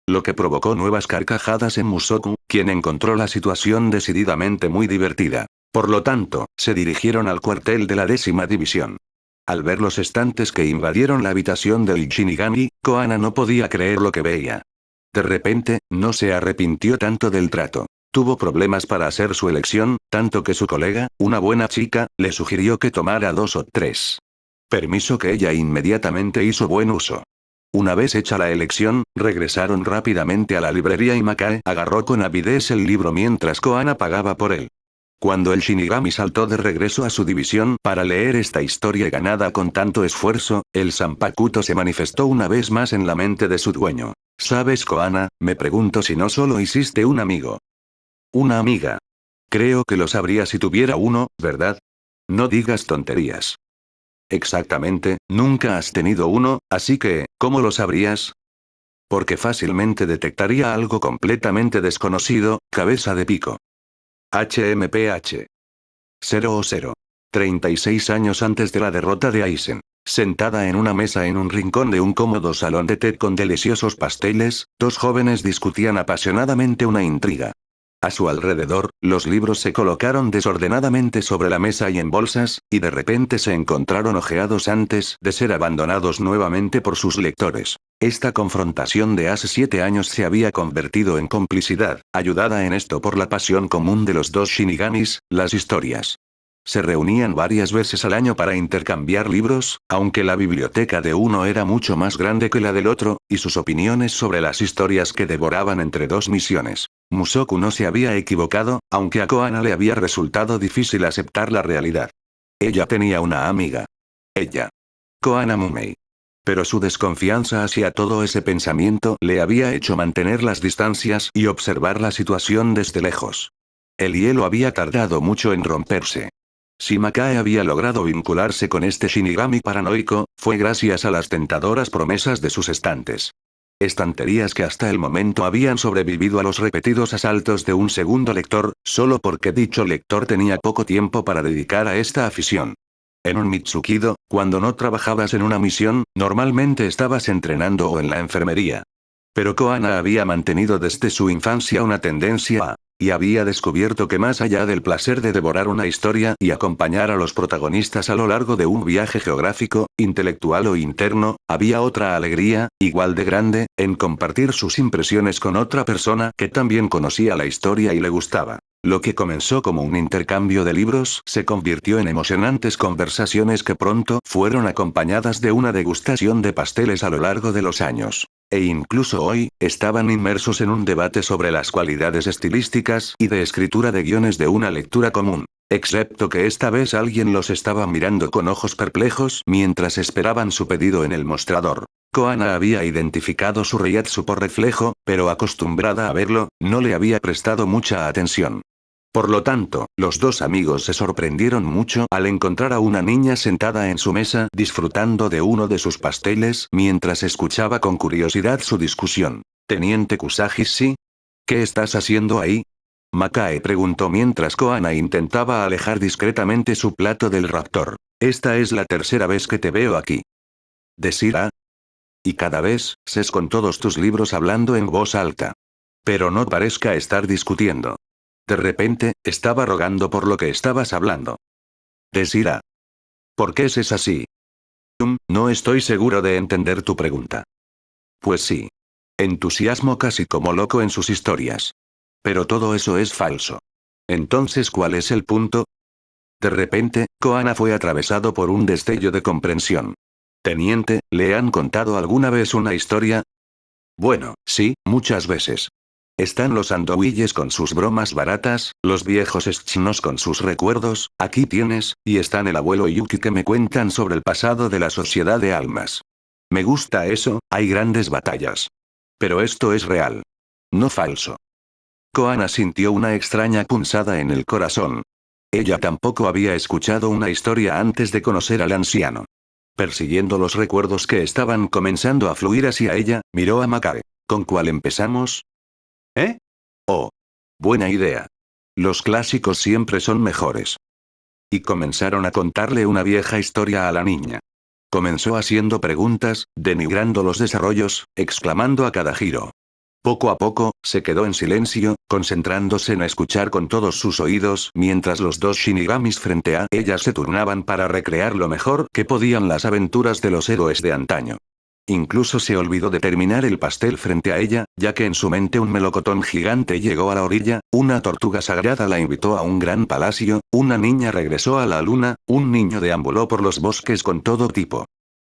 Lo que provocó nuevas carcajadas en Musoku, quien encontró la situación decididamente muy divertida. Por lo tanto, se dirigieron al cuartel de la 10ª división. Al ver los estantes que invadieron la habitación del Shinigami, Koana no podía creer lo que veía. De repente, no se arrepintió tanto del trato. Tuvo problemas para hacer su elección, tanto que su colega, una buena chica, le sugirió que tomara 2 o 3. Permiso que ella inmediatamente hizo buen uso. Una vez hecha la elección, regresaron rápidamente a la librería y Makae agarró con avidez el libro mientras Koana pagaba por él. Cuando el Shinigami saltó de regreso a su división para leer esta historia ganada con tanto esfuerzo, el Zanpakuto se manifestó una vez más en la mente de su dueño. ¿Sabes, Koana? Me pregunto si no solo hiciste un amigo. Una amiga. Creo que lo sabría si tuviera uno, ¿verdad? No digas tonterías. Exactamente, nunca has tenido uno, así que, ¿cómo lo sabrías? Porque fácilmente detectaría algo completamente desconocido, cabeza de pico. HMPH. 00. 36 años antes de la derrota de Aizen. Sentada en una mesa en un rincón de un cómodo salón de té con deliciosos pasteles, dos jóvenes discutían apasionadamente una intriga. A su alrededor, los libros se colocaron desordenadamente sobre la mesa y en bolsas, y de repente se encontraron hojeados antes de ser abandonados nuevamente por sus lectores. Esta confrontación de hace 7 años se había convertido en complicidad, ayudada en esto por la pasión común de los dos Shinigamis, las historias. Se reunían varias veces al año para intercambiar libros, aunque la biblioteca de uno era mucho más grande que la del otro, y sus opiniones sobre las historias que devoraban entre dos misiones. Musoku no se había equivocado, aunque a Koana le había resultado difícil aceptar la realidad. Ella tenía una amiga. Ella. Koana Mumei. Pero su desconfianza hacia todo ese pensamiento le había hecho mantener las distancias y observar la situación desde lejos. El hielo había tardado mucho en romperse. Si Makae había logrado vincularse con este Shinigami paranoico, fue gracias a las tentadoras promesas de sus estantes. Estanterías que hasta el momento habían sobrevivido a los repetidos asaltos de un segundo lector, solo porque dicho lector tenía poco tiempo para dedicar a esta afición. En un Mitsukido, cuando no trabajabas en una misión, normalmente estabas entrenando o en la enfermería. Pero Koana había mantenido desde su infancia una tendencia y había descubierto que más allá del placer de devorar una historia y acompañar a los protagonistas a lo largo de un viaje geográfico, intelectual o interno, había otra alegría, igual de grande, en compartir sus impresiones con otra persona que también conocía la historia y le gustaba. Lo que comenzó como un intercambio de libros se convirtió en emocionantes conversaciones que pronto fueron acompañadas de una degustación de pasteles a lo largo de los años. E incluso hoy, estaban inmersos en un debate sobre las cualidades estilísticas y de escritura de guiones de una lectura común. Excepto que esta vez alguien los estaba mirando con ojos perplejos mientras esperaban su pedido en el mostrador. Koana había identificado su Reiatsu por reflejo, pero acostumbrada a verlo, no le había prestado mucha atención. Por lo tanto, los dos amigos se sorprendieron mucho al encontrar a una niña sentada en su mesa disfrutando de uno de sus pasteles mientras escuchaba con curiosidad su discusión. «Teniente Kusagi, ¿sí? ¿Qué estás haciendo ahí?», Makae preguntó mientras Koana intentaba alejar discretamente su plato del raptor. «Esta es la tercera vez que te veo aquí». «¿Desira? Y cada vez, ses con todos tus libros hablando en voz alta. Pero no parezca estar discutiendo. De repente, estaba rogando por lo que estabas hablando». «Desira. ¿Por qué es así?» No estoy seguro de entender tu pregunta». «Pues sí. Entusiasmo casi como loco en sus historias. Pero todo eso es falso. Entonces, ¿cuál es el punto?». De repente, Koana fue atravesado por un destello de comprensión. «Teniente, ¿le han contado alguna vez una historia?». «Bueno, sí, muchas veces. Están los andouilles con sus bromas baratas, los viejos chinos con sus recuerdos, aquí tienes, y están el abuelo y Yuki que me cuentan sobre el pasado de la sociedad de almas. Me gusta eso, hay grandes batallas. Pero esto es real. No falso». Koana sintió una extraña punzada en el corazón. Ella tampoco había escuchado una historia antes de conocer al anciano. Persiguiendo los recuerdos que estaban comenzando a fluir hacia ella, miró a Makae. «¿Con cuál empezamos?». «¿Eh? Oh. Buena idea. Los clásicos siempre son mejores». Y comenzaron a contarle una vieja historia a la niña. Comenzó haciendo preguntas, denigrando los desarrollos, exclamando a cada giro. Poco a poco, se quedó en silencio, concentrándose en escuchar con todos sus oídos mientras los dos shinigamis frente a ella se turnaban para recrear lo mejor que podían las aventuras de los héroes de antaño. Incluso se olvidó de terminar el pastel frente a ella, ya que en su mente un melocotón gigante llegó a la orilla, una tortuga sagrada la invitó a un gran palacio, una niña regresó a la luna, un niño deambuló por los bosques con todo tipo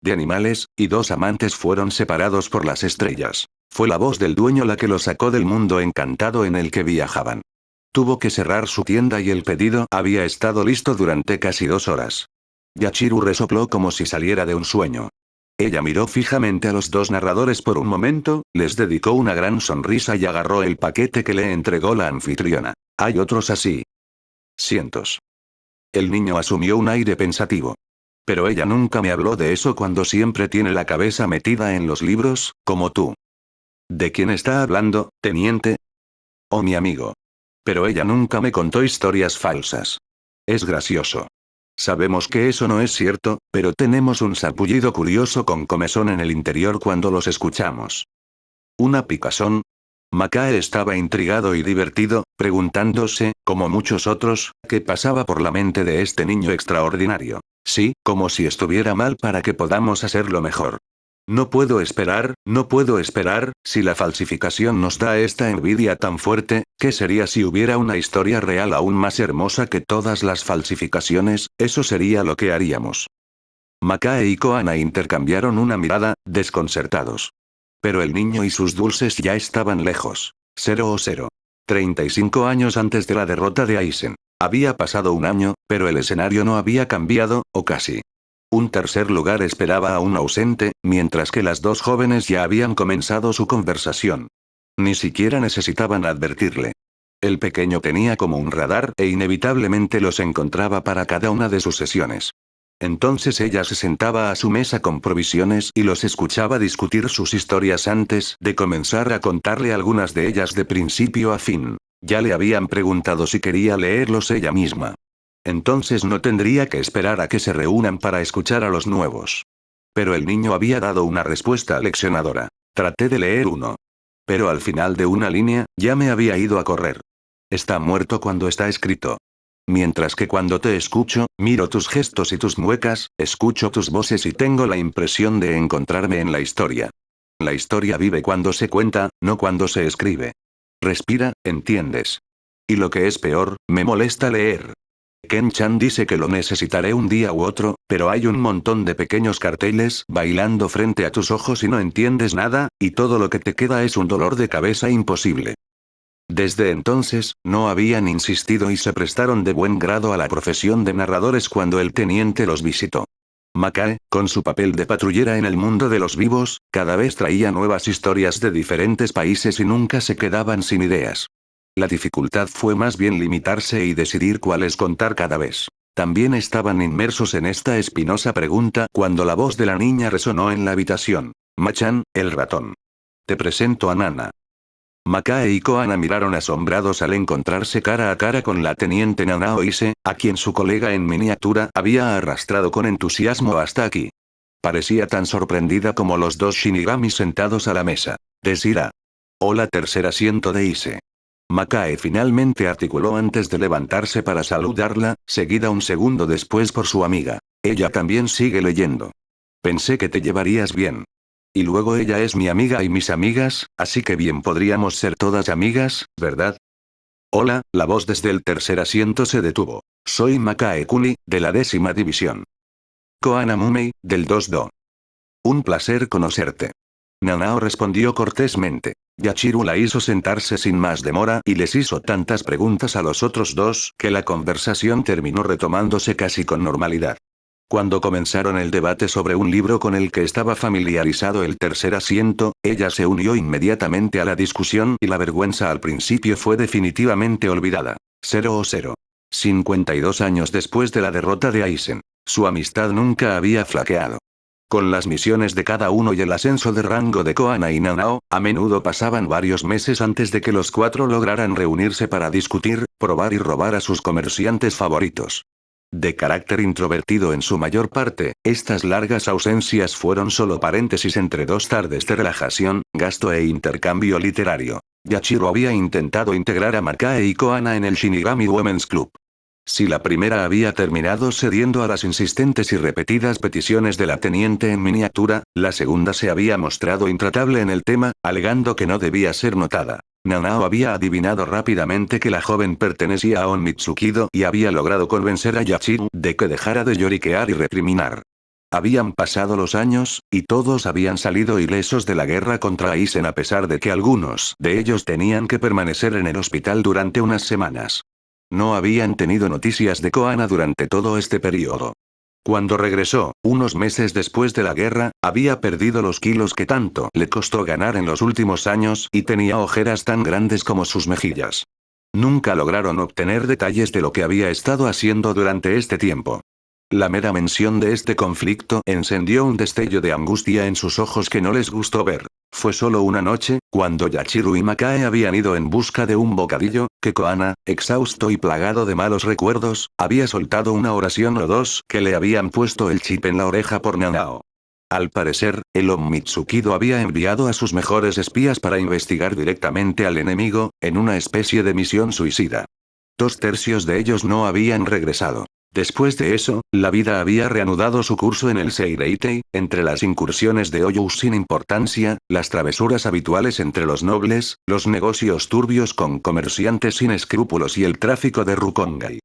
de animales, y dos amantes fueron separados por las estrellas. Fue la voz del dueño la que lo sacó del mundo encantado en el que viajaban. Tuvo que cerrar su tienda y el pedido había estado listo durante casi 2 horas. Yachiru resopló como si saliera de un sueño. Ella miró fijamente a los dos narradores por un momento, les dedicó una gran sonrisa y agarró el paquete que le entregó la anfitriona. «Hay otros así». «Cientos». El niño asumió un aire pensativo. «Pero ella nunca me habló de eso cuando siempre tiene la cabeza metida en los libros, como tú». «¿De quién está hablando, teniente?». «Oh, mi amigo. Pero ella nunca me contó historias falsas. Es gracioso. Sabemos que eso no es cierto, pero tenemos un sarpullido curioso con comezón en el interior cuando los escuchamos». «¿Una picazón?». Makae estaba intrigado y divertido, preguntándose, como muchos otros, qué pasaba por la mente de este niño extraordinario. «Sí, como si estuviera mal para que podamos hacerlo mejor. No puedo esperar, si la falsificación nos da esta envidia tan fuerte, ¿qué sería si hubiera una historia real aún más hermosa que todas las falsificaciones? Eso sería lo que haríamos». Makae y Koana intercambiaron una mirada, desconcertados. Pero el niño y sus dulces ya estaban lejos. 0. 35 años antes de la derrota de Aizen. Había pasado un año, pero el escenario no había cambiado, o casi. Un tercer lugar esperaba a un ausente, mientras que las dos jóvenes ya habían comenzado su conversación. Ni siquiera necesitaban advertirle. El pequeño tenía como un radar e inevitablemente los encontraba para cada una de sus sesiones. Entonces ella se sentaba a su mesa con provisiones y los escuchaba discutir sus historias antes de comenzar a contarle algunas de ellas de principio a fin. Ya le habían preguntado si quería leerlos ella misma. Entonces no tendría que esperar a que se reúnan para escuchar a los nuevos. Pero el niño había dado una respuesta leccionadora. «Traté de leer uno. Pero al final de una línea, ya me había ido a correr. Está muerto cuando está escrito. Mientras que cuando te escucho, miro tus gestos y tus muecas, escucho tus voces y tengo la impresión de encontrarme en la historia. La historia vive cuando se cuenta, no cuando se escribe. Respira, ¿entiendes? Y lo que es peor, me molesta leer. Ken-chan dice que lo necesitaré un día u otro, pero hay un montón de pequeños carteles bailando frente a tus ojos y no entiendes nada, y todo lo que te queda es un dolor de cabeza imposible». Desde entonces, no habían insistido y se prestaron de buen grado a la profesión de narradores cuando el teniente los visitó. Makae, con su papel de patrullera en el mundo de los vivos, cada vez traía nuevas historias de diferentes países y nunca se quedaban sin ideas. La dificultad fue más bien limitarse y decidir cuáles contar cada vez. También estaban inmersos en esta espinosa pregunta cuando la voz de la niña resonó en la habitación. Machan, el ratón. Te presento a Nana. Makae y Koana miraron asombrados al encontrarse cara a cara con la teniente Nanao Ise, a quien su colega en miniatura había arrastrado con entusiasmo hasta aquí. Parecía tan sorprendida como los dos Shinigami sentados a la mesa. Desira. Hola, tercer asiento de Ise. Makae finalmente articuló antes de levantarse para saludarla, seguida un segundo después por su amiga. Ella también sigue leyendo. Pensé que te llevarías bien. Y luego ella es mi amiga y mis amigas, así que bien podríamos ser todas amigas, ¿verdad? Hola, la voz desde el tercer asiento se detuvo. Soy Makae Kuni, de la 10ª división. Koana Mumei, del 2-do. Un placer conocerte. Nanao respondió cortésmente. Yachiru la hizo sentarse sin más demora y les hizo tantas preguntas a los otros dos que la conversación terminó retomándose casi con normalidad. Cuando comenzaron el debate sobre un libro con el que estaba familiarizado el tercer asiento, ella se unió inmediatamente a la discusión y la vergüenza al principio fue definitivamente olvidada. 0-0. 52 años después de la derrota de Aizen. Su amistad nunca había flaqueado. Con las misiones de cada uno y el ascenso de rango de Koana y Nanao, a menudo pasaban varios meses antes de que los cuatro lograran reunirse para discutir, probar y robar a sus comerciantes favoritos. De carácter introvertido en su mayor parte, estas largas ausencias fueron solo paréntesis entre dos tardes de relajación, gasto e intercambio literario. Yachiru había intentado integrar a Makae y Koana en el Shinigami Women's Club. Si la primera había terminado cediendo a las insistentes y repetidas peticiones de la teniente en miniatura, la segunda se había mostrado intratable en el tema, alegando que no debía ser notada. Nanao había adivinado rápidamente que la joven pertenecía a Onmitsukido y había logrado convencer a Yachiru de que dejara de lloriquear y recriminar. Habían pasado los años, y todos habían salido ilesos de la guerra contra Aizen a pesar de que algunos de ellos tenían que permanecer en el hospital durante unas semanas. No habían tenido noticias de Koana durante todo este periodo. Cuando regresó, unos meses después de la guerra, había perdido los kilos que tanto le costó ganar en los últimos años y tenía ojeras tan grandes como sus mejillas. Nunca lograron obtener detalles de lo que había estado haciendo durante este tiempo. La mera mención de este conflicto encendió un destello de angustia en sus ojos que no les gustó ver. Fue solo una noche, cuando Yachiru y Makae habían ido en busca de un bocadillo, que Koana, exhausto y plagado de malos recuerdos, había soltado una oración o dos que le habían puesto el chip en la oreja por Nanao. Al parecer, el Onmitsukido había enviado a sus mejores espías para investigar directamente al enemigo, en una especie de misión suicida. 2/3 de ellos no habían regresado. Después de eso, la vida había reanudado su curso en el Seireitei, entre las incursiones de Oyous sin importancia, las travesuras habituales entre los nobles, los negocios turbios con comerciantes sin escrúpulos y el tráfico de Rukongai.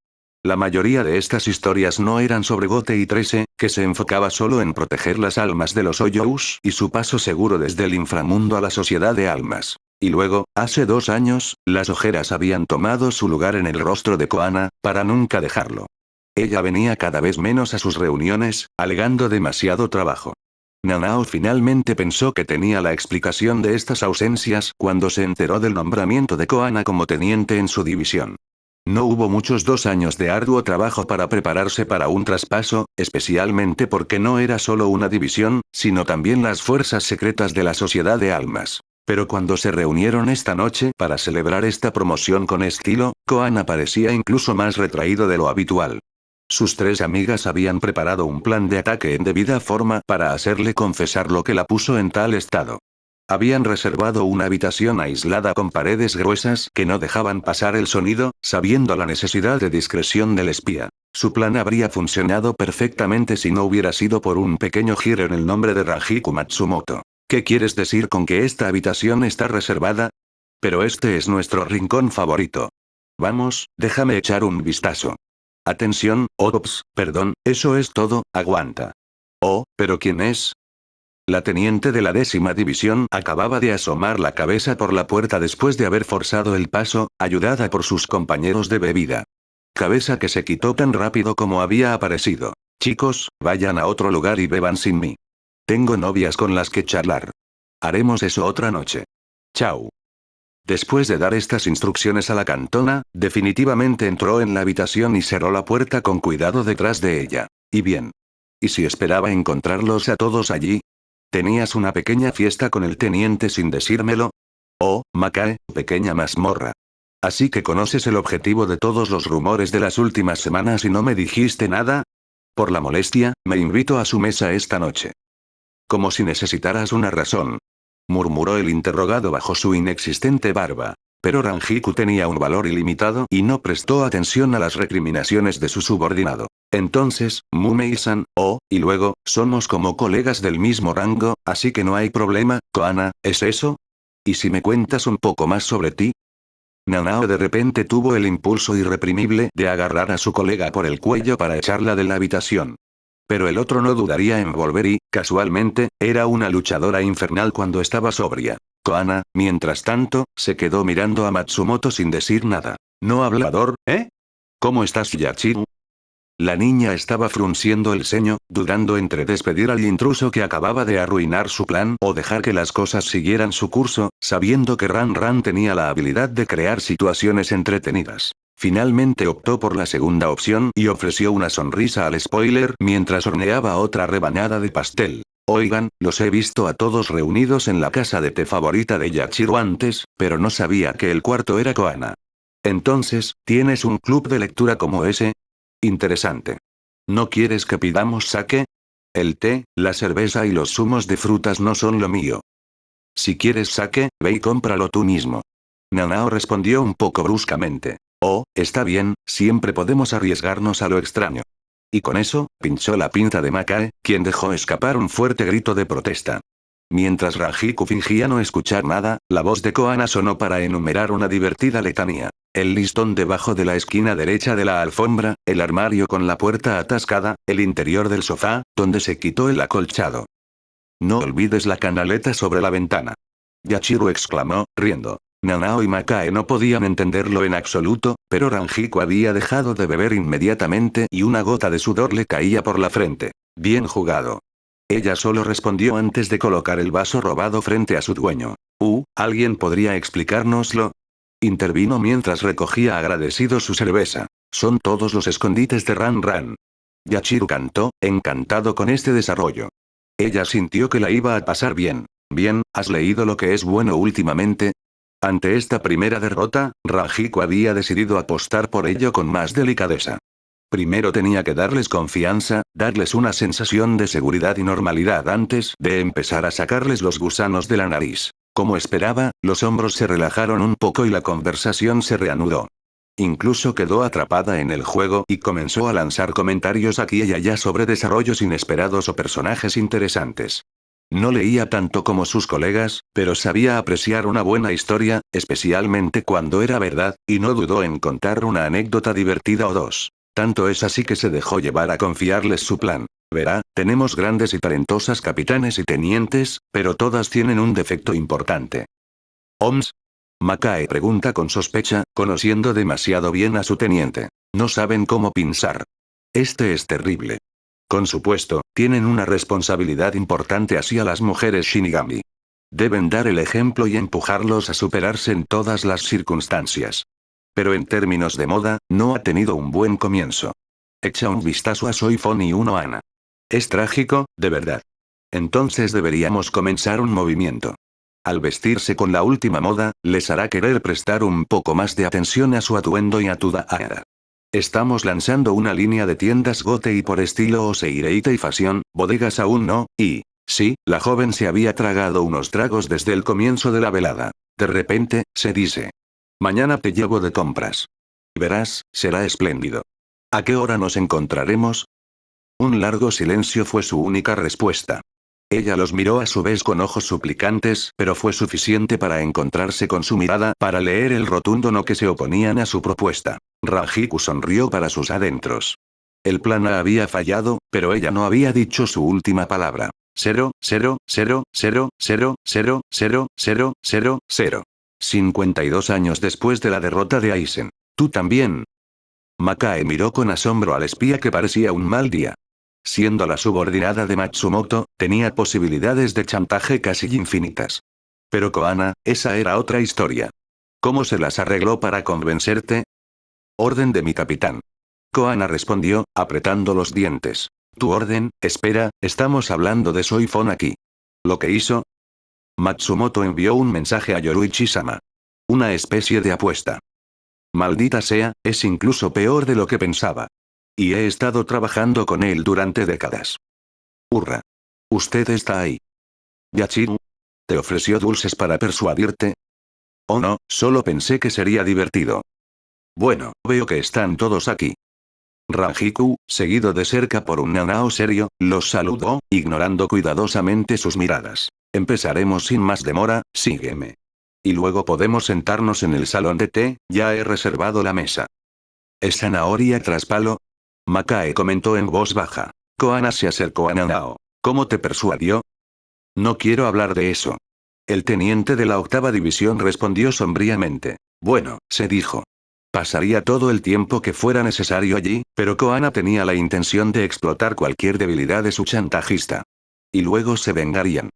La mayoría de estas historias no eran sobre Gote y Trese, que se enfocaba solo en proteger las almas de los Oyous y su paso seguro desde el inframundo a la sociedad de almas. Y luego, hace 2 años, las ojeras habían tomado su lugar en el rostro de Koana, para nunca dejarlo. Ella venía cada vez menos a sus reuniones, alegando demasiado trabajo. Nanao finalmente pensó que tenía la explicación de estas ausencias cuando se enteró del nombramiento de Koana como teniente en su división. No hubo muchos 2 años de arduo trabajo para prepararse para un traspaso, especialmente porque no era solo una división, sino también las fuerzas secretas de la Sociedad de Almas. Pero cuando se reunieron esta noche para celebrar esta promoción con estilo, Koana parecía incluso más retraído de lo habitual. Sus 3 amigas habían preparado un plan de ataque en debida forma para hacerle confesar lo que la puso en tal estado. Habían reservado una habitación aislada con paredes gruesas que no dejaban pasar el sonido, sabiendo la necesidad de discreción del espía. Su plan habría funcionado perfectamente si no hubiera sido por un pequeño giro en el nombre de Rajiku Matsumoto. ¿Qué quieres decir con que esta habitación está reservada? Pero este es nuestro rincón favorito. Vamos, déjame echar un vistazo. Atención, ops, perdón, eso es todo, aguanta. Oh, ¿pero quién es? La teniente de la 10ª división acababa de asomar la cabeza por la puerta después de haber forzado el paso, ayudada por sus compañeros de bebida. Cabeza que se quitó tan rápido como había aparecido. Chicos, vayan a otro lugar y beban sin mí. Tengo novias con las que charlar. Haremos eso otra noche. Chao. Después de dar estas instrucciones a la cantona, definitivamente entró en la habitación y cerró la puerta con cuidado detrás de ella. Y bien. ¿Y si esperaba encontrarlos a todos allí? ¿Tenías una pequeña fiesta con el teniente sin decírmelo? Oh, Makae, pequeña mazmorra. Así que conoces el objetivo de todos los rumores de las últimas semanas y no me dijiste nada. Por la molestia, me invito a su mesa esta noche. Como si necesitaras una razón. Murmuró el interrogado bajo su inexistente barba. Pero Rangiku tenía un valor ilimitado y no prestó atención a las recriminaciones de su subordinado. Entonces, Mumei-san, y luego, somos como colegas del mismo rango, así que no hay problema, Koana, ¿es eso? ¿Y si me cuentas un poco más sobre ti? Nanao de repente tuvo el impulso irreprimible de agarrar a su colega por el cuello para echarla de la habitación. Pero el otro no dudaría en volver y, casualmente, era una luchadora infernal cuando estaba sobria. Koana, mientras tanto, se quedó mirando a Matsumoto sin decir nada. ¿No hablador, eh? ¿Cómo estás, Yachiru? La niña estaba frunciendo el ceño, dudando entre despedir al intruso que acababa de arruinar su plan o dejar que las cosas siguieran su curso, sabiendo que Ran tenía la habilidad de crear situaciones entretenidas. Finalmente optó por la segunda opción y ofreció una sonrisa al spoiler mientras horneaba otra rebanada de pastel. Oigan, los he visto a todos reunidos en la casa de té favorita de Yachiru antes, pero no sabía que el cuarto era Koana. Entonces, ¿tienes un club de lectura como ese? Interesante. ¿No quieres que pidamos sake? El té, la cerveza y los zumos de frutas no son lo mío. Si quieres sake, ve y cómpralo tú mismo. Nanao respondió un poco bruscamente. Oh, está bien, siempre podemos arriesgarnos a lo extraño. Y con eso, pinchó la pinza de Makae, quien dejó escapar un fuerte grito de protesta. Mientras Rangiku fingía no escuchar nada, la voz de Koana sonó para enumerar una divertida letanía. El listón debajo de la esquina derecha de la alfombra, el armario con la puerta atascada, el interior del sofá, donde se quitó el acolchado. No olvides la canaleta sobre la ventana. Yachiru exclamó, riendo. Nanao y Makae no podían entenderlo en absoluto, pero Rangiku había dejado de beber inmediatamente y una gota de sudor le caía por la frente. Bien jugado. Ella solo respondió antes de colocar el vaso robado frente a su dueño. ¿Alguien podría explicárnoslo? Intervino mientras recogía agradecido su cerveza. Son todos los escondites de Ran. Yachiru cantó, encantado con este desarrollo. Ella sintió que la iba a pasar bien. Bien, ¿has leído lo que es bueno últimamente? Ante esta primera derrota, Rangiku había decidido apostar por ello con más delicadeza. Primero tenía que darles confianza, darles una sensación de seguridad y normalidad antes de empezar a sacarles los gusanos de la nariz. Como esperaba, los hombros se relajaron un poco y la conversación se reanudó. Incluso quedó atrapada en el juego y comenzó a lanzar comentarios aquí y allá sobre desarrollos inesperados o personajes interesantes. No leía tanto como sus colegas, pero sabía apreciar una buena historia, especialmente cuando era verdad, y no dudó en contar una anécdota divertida o dos. Tanto es así que se dejó llevar a confiarles su plan. Verá, tenemos grandes y talentosas capitanes y tenientes, pero todas tienen un defecto importante. ¿Oms? Makae pregunta con sospecha, conociendo demasiado bien a su teniente. No saben cómo pensar. Este es terrible. Con supuesto, tienen una responsabilidad importante hacia las mujeres Shinigami. Deben dar el ejemplo y empujarlos a superarse en todas las circunstancias. Pero en términos de moda, no ha tenido un buen comienzo. Echa un vistazo a Soifon y uno a Ana. Es trágico, de verdad. Entonces deberíamos comenzar un movimiento. Al vestirse con la última moda, les hará querer prestar un poco más de atención a su atuendo y a tu Daara. Estamos lanzando una línea de tiendas gote y por estilo Oseireite y Fashion, bodegas aún no, y... Sí, la joven se había tragado unos tragos desde el comienzo de la velada. De repente, se dice. Mañana te llevo de compras. Verás, será espléndido. ¿A qué hora nos encontraremos? Un largo silencio fue su única respuesta. Ella los miró a su vez con ojos suplicantes, pero fue suficiente para encontrarse con su mirada para leer el rotundo no que se oponían a su propuesta. Rangiku sonrió para sus adentros. El plan A había fallado, pero ella no había dicho su última palabra. 52 años después de la derrota de Aizen. ¿Tú también? Makae miró con asombro al espía que parecía un mal día. Siendo la subordinada de Matsumoto, tenía posibilidades de chantaje casi infinitas. Pero Koana, esa era otra historia. ¿Cómo se las arregló para convencerte? Orden de mi capitán. Koana respondió, apretando los dientes. ¿Tu orden? Espera, estamos hablando de Soifon aquí. ¿Lo que hizo? Matsumoto envió un mensaje a Yoruichi-sama. Una especie de apuesta. Maldita sea, es incluso peor de lo que pensaba. Y he estado trabajando con él durante décadas. Hurra. Usted está ahí. Yachiru. ¿Te ofreció dulces para persuadirte? Oh no, solo pensé que sería divertido. Bueno, veo que están todos aquí. Ranjiku, seguido de cerca por un Nanao serio, los saludó, ignorando cuidadosamente sus miradas. Empezaremos sin más demora, sígueme. Y luego podemos sentarnos en el salón de té, ya he reservado la mesa. ¿Es zanahoria tras palo? Makae comentó en voz baja. Koana se acercó a Nanao. ¿Cómo te persuadió? No quiero hablar de eso. El teniente de la 8ª división respondió sombríamente. Bueno, se dijo. Pasaría todo el tiempo que fuera necesario allí, pero Koana tenía la intención de explotar cualquier debilidad de su chantajista. Y luego se vengarían.